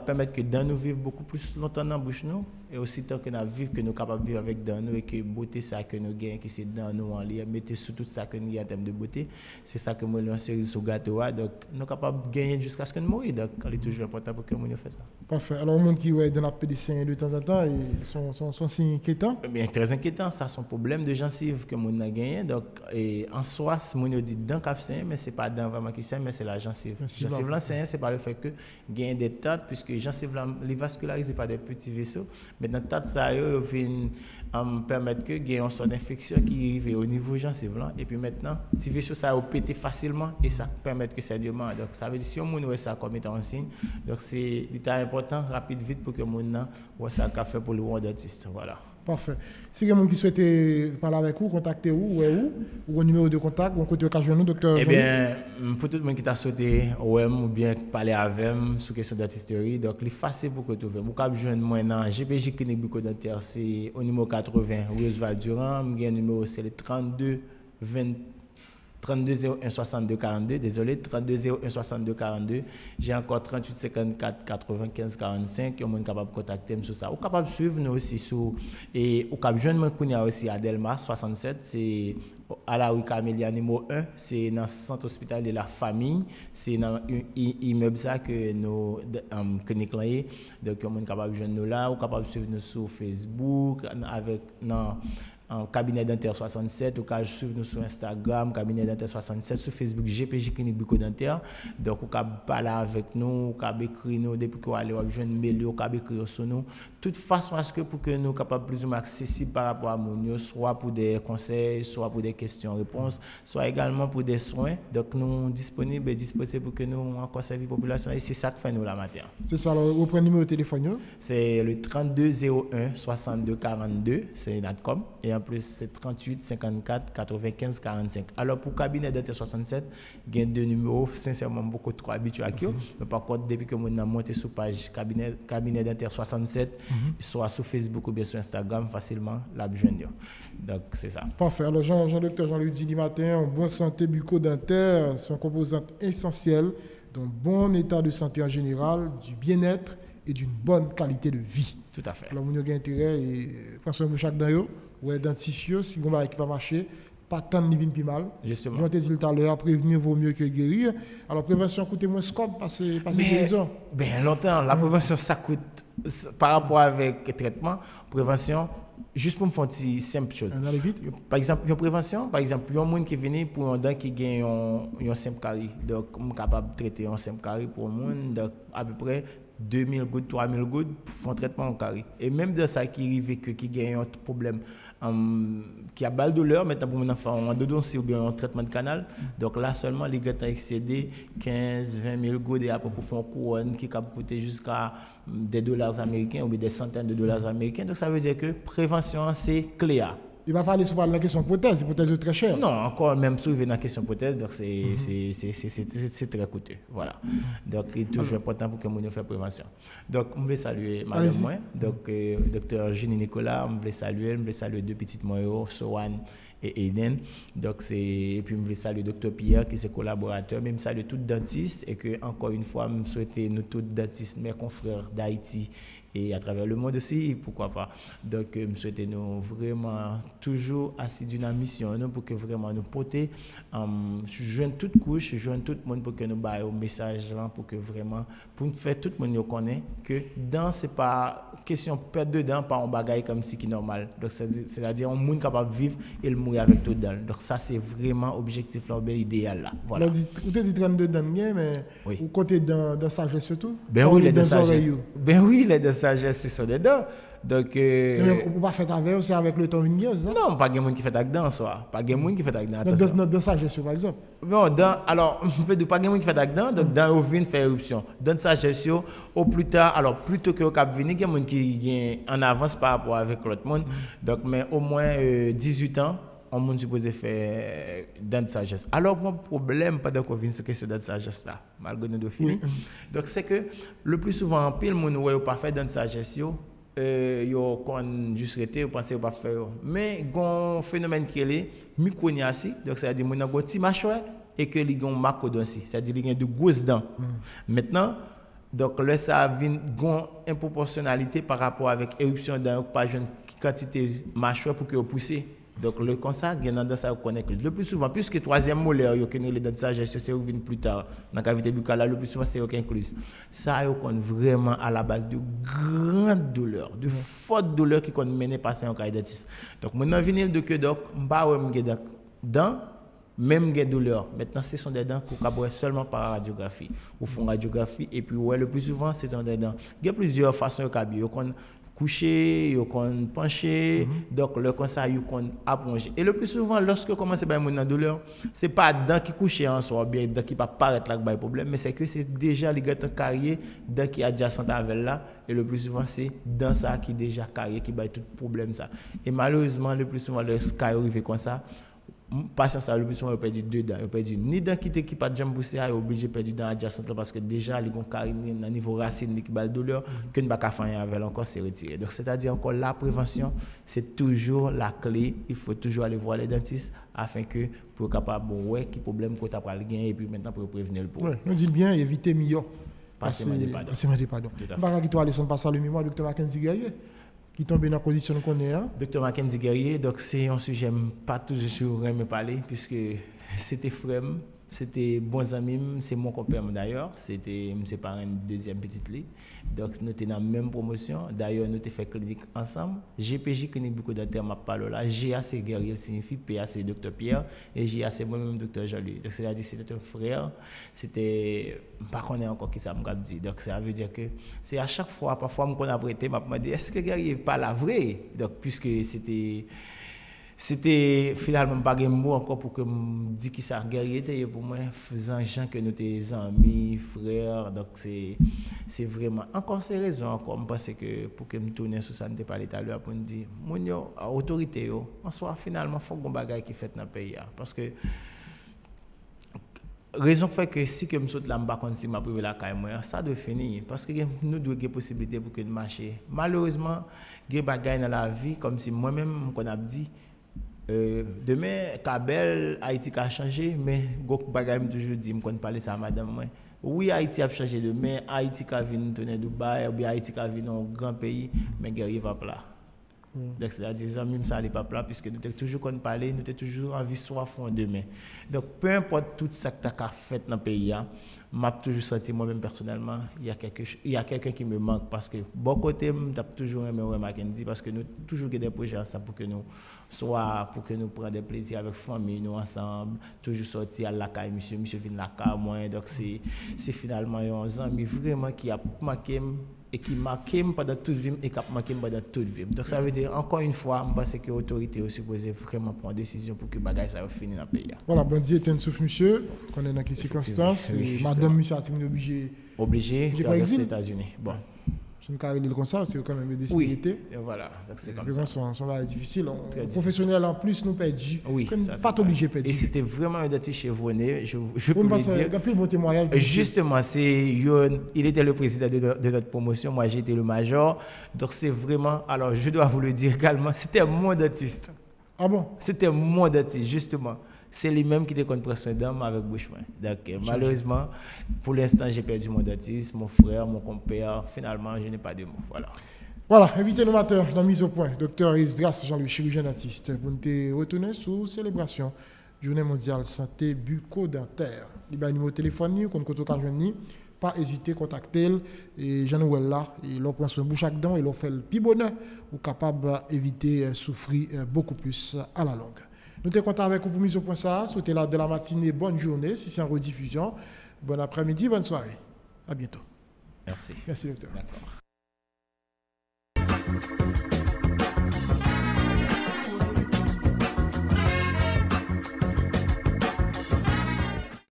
permettre que dans nous vivre beaucoup plus longtemps dans bouche nous et aussi tant que nous vivre que nous capables de vivre avec dans nous et que beauté ça que nous gagnons qui c'est dans nous en lien mettez sur tout ça que nous en termes de beauté c'est ça que moi on série sur gâteau donc nous capables de gagner jusqu'à ce que nous mourir donc il est toujours important pour que nous fasse ça. Parfait. Alors, le monde qui est dans la pédicine de temps en temps, sont signes inquiétants. Bien, très inquiétant. Ça, c'est un problème de gencive que mon a gagné. Donc, en soi, mon dit dents qui saignent, mais ce n'est pas dents vraiment qui saignent, mais c'est la gencive. Gencive là saigne, c'est pas le fait que gagne des tâtes, puisque gencive là, les vascularisés par des petits vaisseaux. Mais dans tâtes ça, ils viennent permettre que gagne une sorte d'infection qui arrive au niveau gencive là. Et puis maintenant, petit vaisseau ça a pété facilement et ça permet que ça demande. Donc, ça veut dire si on voit ça comme étant un signe, donc c'est important rapide vite pour que mon nom voit ça qu'a fait pour le dentiste voilà. Parfait. Si quelqu'un qui souhaite parler avec vous, contacter vous ou un numéro de contact ou un côté occasion nous docteur. Eh bien pour tout le monde qui t'a sauté ou bien parler avec sur question dentisterie donc il facile pour que tu veux. Vous pouvez joindre moi dans GPJ clinique bucco-dentaire c'est au numéro 80 Roosevelt Durand, mon numéro c'est le 32 01 62 42 désolé 32 01 62 42 j'ai encore 38 54 95 45 on est capable de contacter sur ça ou capable de suivre nous aussi sur et ou capable joindre moi aussi à Delma 67 c'est à la rue Camélia numéro 1 c'est dans le centre hospitalier de la famille c'est dans immeuble ça que nos clinique là donc on est capable de joindre nous là ou capable de suivre nous sur Facebook avec non cabinet dentaire 67, ou quand suivre nous sur Instagram, cabinet dentaire 67, sur Facebook, GPJ Clinique Bucco Dentaire. Donc, vous pouvez parler avec nous, vous pouvez écrire nous, depuis que vous allez joindre mail, vous pouvez écrire sur nous. De toute façon, à ce que pour que nous capables plus ou moins accessibles par rapport à nous, soit pour des conseils, soit pour des questions-réponses, soit également pour des soins. Donc, nous disponibles et disposés pour que nous encore servir la population. Et c'est ça que fait nous la matin. C'est ça, alors, vous prenez le numéro de téléphone? C'est le 32 01 62 42, c'est Natcom. Et en plus, c'est 38 54 95 45. Alors, pour cabinet dentaire 67, il y a deux numéros, sincèrement, beaucoup trop habitués à eux. Mais par contre, depuis que nous avons monté sur page cabinet dentaire 67, soit sur Facebook ou bien sur Instagram, facilement, la jeune. Donc, c'est ça. Parfait. Alors, Jean-Docteur Jean-Louis dit matin, en bonne santé bucco-dentaire sont composantes essentielles d'un bon état de santé en général, du bien-être et d'une bonne qualité de vie. Tout à fait. Alors, vous avez intérêt et prenez soin de chaque d'ailleurs, ou dentiste, si vous n'avez pas marché, pas tant de plus mal. Justement. Je t'ai dit tout à l'heure, prévenir vaut mieux que guérir. Alors, prévention coûte moins scope parce que guérison. Bien longtemps, la prévention, ça coûte, par rapport avec le traitement, prévention, juste pour me faire un petit simple chose. Par exemple, une prévention, par exemple, il y a un monde qui vient pour un dent qui gagne un simple carré. Donc, je suis capable de traiter un simple carré pour un monde, donc à peu près 2000 gouttes, 3000 gouttes pour faire un traitement en carré. Et même de ça qui arrive qui gagne un problème, qui a balle douleur, maintenant pour mon enfant, un dodoncé ou bien un traitement de canal. Donc là seulement, les gars ont excédé 15-20 000 gouttes et après pour faire une couronne qui peut coûter jusqu'à des dollars américains ou des centaines de dollars américains. Donc ça veut dire que prévention, c'est clé. Il va parler sur la question prothèse, prothèse est très chère. Non, encore même soulever dans la question prothèse, donc c'est très coûteux. Voilà. Donc il est toujours important pour que nous fassions prévention. Donc je veux saluer madame moi, donc docteur Jenny Nicolas, je veux saluer deux petites moyens, Sowan et Eden. Donc et puis je veux saluer docteur Pierre qui est collaborateur, même saluer tout dentiste et que encore une fois je souhaite nous tous dentistes, mes confrères d'Haïti et à travers le monde aussi, pourquoi pas. Donc, je souhaite nous vraiment toujours assidus dans la mission pour que vraiment nous porter, joindre toute couche, joindre tout le monde pour que nous baillons un message là, pour que vraiment, pour nous faire tout le monde nous connaît que dans c'est pas question de perdre de dents, pas un bagage comme si qui est normal. Donc, c'est-à-dire, un monde capable de vivre et le mourir avec tout dents. Donc, ça, c'est vraiment objectif là, idéal là. Voilà. Vous avez dit 32 dents, mais vous côté dans sagesse surtout? Ben oui, les dents sagesse. Ben oui, les dents sagesse, c'est sur les dents. Donc, mais on ne peut pas faire avec, c'est avec le temps une guerre, ça? Non, pas de monde qui fait avec dents, soit. Pas de monde qui fait avec dents. Dans sagesse, par exemple? Bon, alors, en fait, pas de monde qui fait avec dents, donc dans au vin fait éruption. Dans sagesse, au plus tard, alors plutôt que au cap venir, il y a des gens qui est en avance par rapport avec l'autre monde. Donc, mais au moins 18 ans, on monde supposé faire dents de sagesse. Alors, mon problème, pendant qu'on vient sur question de sagesse là, malgré nous de fini. Donc, c'est que le plus souvent, pile monde ne pas faire dents de sagesse, yo kon juste rete ou penser pas faire mais gon phénomène qui est microniasie donc c'est à dire mon a petit mâchoire et que li gon macodontie c'est à dire li gen de grosses dents maintenant donc là ça vient gon improportionnalité par rapport avec éruption dents pas jeune quantité mâchoire pour que pousser. Donc le constat il y a dans ça connaître le plus souvent puisque troisième molaire yo que les dents de sagesse c'est revient plus tard dans cavité buccale le plus souvent c'est aucun inclus ça yo connaît vraiment à la base de grandes douleurs de fortes douleurs qui connaît mener passer en cas dentiste. Donc maintenant venir de que donc m'pa ouais m'gè dents même des douleurs. Maintenant, ce sont des dents qu'on peut seulement par radiographie. Ou font radiographie et puis ouais, le plus souvent, ce sont des dents. Il y a plusieurs façons de cabier. Coucher, ils sont pencher, donc le conseil ils sont allongé. Et le plus souvent, lorsque commence à avoir une douleur, c'est pas dents qui couchent en soi, bien dents qui pas paraître là le problème, mais c'est que c'est déjà les gâteaux carriés, dents qui adjacentes avec là, et le plus souvent c'est dans ça qui déjà carré qui bat tout problème ça. Et malheureusement, le plus souvent le cas arrive comme ça. Patient ça le plus souvent il perdu deux dents, il perdu ni dents qui pas de jambe poussée, il obligé perdre dents adjacentes parce que déjà les gon carine au niveau racine qui bat douleur que ne pas ka faire avec encore c'est retiré. Donc c'est-à-dire encore la prévention, c'est toujours la clé, il faut toujours aller voir les dentistes afin que pour capable ouais qui problème que tu as pas gagner et puis maintenant pour prévenir le problème. Ouais, on dit bien éviter mieux. Passer des pardon. Bah qui toi aller sans passer le mémoire docteur Mackenzie Guerrier qui tombe dans la condition qu'on est. Docteur Mackenzie Guerrier, donc c'est un sujet pas toujours me parler puisque c'était frère C'était bons amis, c'est mon compère d'ailleurs, c'était mes parents deuxième petite lit. Donc nous étions dans la même promotion. D'ailleurs nous avons fait clinique ensemble. GPJ clinique beaucoup d'intérêt m'a parlé là. GA c'est guerrier signifie PA c'est docteur Pierre et GA c'est moi-même docteur Jean-Louis. Donc c'est-à-dire c'était un frère, c'était pas qu'on est encore qui ça me dit. Donc ça veut dire que c'est à chaque fois parfois me qu'on a prêté m'a demandé est-ce que guerrier pas la vraie. Donc puisque c'était finalement pas un mot encore pour que me dire qui ça guerrier était pour moi faisant gens que nous étions amis frères donc c'est vraiment encore ces raisons encore parce que pour que me tourner sur ça n'était pas tout à l'heure pour me dire mon yo autorité yo en soit finalement faut qu'on bagaille qui fait dans le pays parce que raison fait que si que me saute là m'pas si m'a privé la caille moi ça doit finir parce que nous doit avoir possibilité pour que nous marcher malheureusement des bagaille dans la vie comme si moi-même qu'on a dit demain Kabel Haïti a changé mais gok bagay me toujours dit me connait parler ça madame moi oui Haïti a changé demain Haïti a vinn tourner Dubaï ou bien Haïti a vinn un grand pays mais guerrier va plat. Donc c'est-à-dire les amis ça n'est pas plat puisque nous toujours qu'on parler nous toujours envie soif en demain. Donc peu importe tout ça que tu as fait dans le pays m'a toujours senti moi-même personnellement il y a quelqu'un qui me manque parce que bon côté m'a toujours aimé Mackenzie parce que nous toujours des projets ensemble pour que nous prendre des plaisirs avec famille nous ensemble toujours sortir à la caille monsieur vient la caille moi donc c'est finalement un ami vraiment qui a marqué et qui marqué pendant toute vie et qui a marqué pendant toute vie. Donc ça veut dire encore une fois, je pense que l'autorité est supposée vraiment prendre une décision pour que le bagage ça finisse dans le pays. Voilà, bon Dieu est un souffle monsieur, qu'on est dans quelles circonstances, madame monsieur a été obligé de traverser les États-Unis. Bon. Je ne carré comme ça, c'est quand même des décisions. Voilà, donc c'est comme ça. Les raisons sont difficiles. Professionnels en plus, nous perdus. Oui, pas obligé perdre. Et c'était vraiment un dentiste chevronné, je peux le dire. Il y a bon témoignage. Justement, il était le président de notre promotion, moi j'étais le major. Donc c'est vraiment, alors je dois vous le dire également, c'était mon dentiste. Ah bon? C'était mon dentiste, justement. C'est lui-même qui était contre d'homme avec Bushman. Donc, malheureusement, pour l'instant, j'ai perdu mon dentiste, mon frère, mon compère. Finalement, je n'ai pas de mots. Voilà, invité nos matins dans Mise au Point, Dr Esdras Jean-Louis, chirurgien dentiste, pour nous retourner sous célébration Journée mondiale santé bucco-dentaire. Il y a un numéro de téléphone, qu'on peut joindre, pas hésiter à contacter et Jean-Noël là, il leur prend son bouche à dents, il leur fait le plus bonheur, ou capable d'éviter souffrir beaucoup plus à la longue. Nous sommes contents avec vous pour Mise au Point ça. Souhaitez là de la matinée, bonne journée. Si c'est en rediffusion, bon après-midi, bonne soirée. À bientôt. Merci. Merci, docteur. D'accord.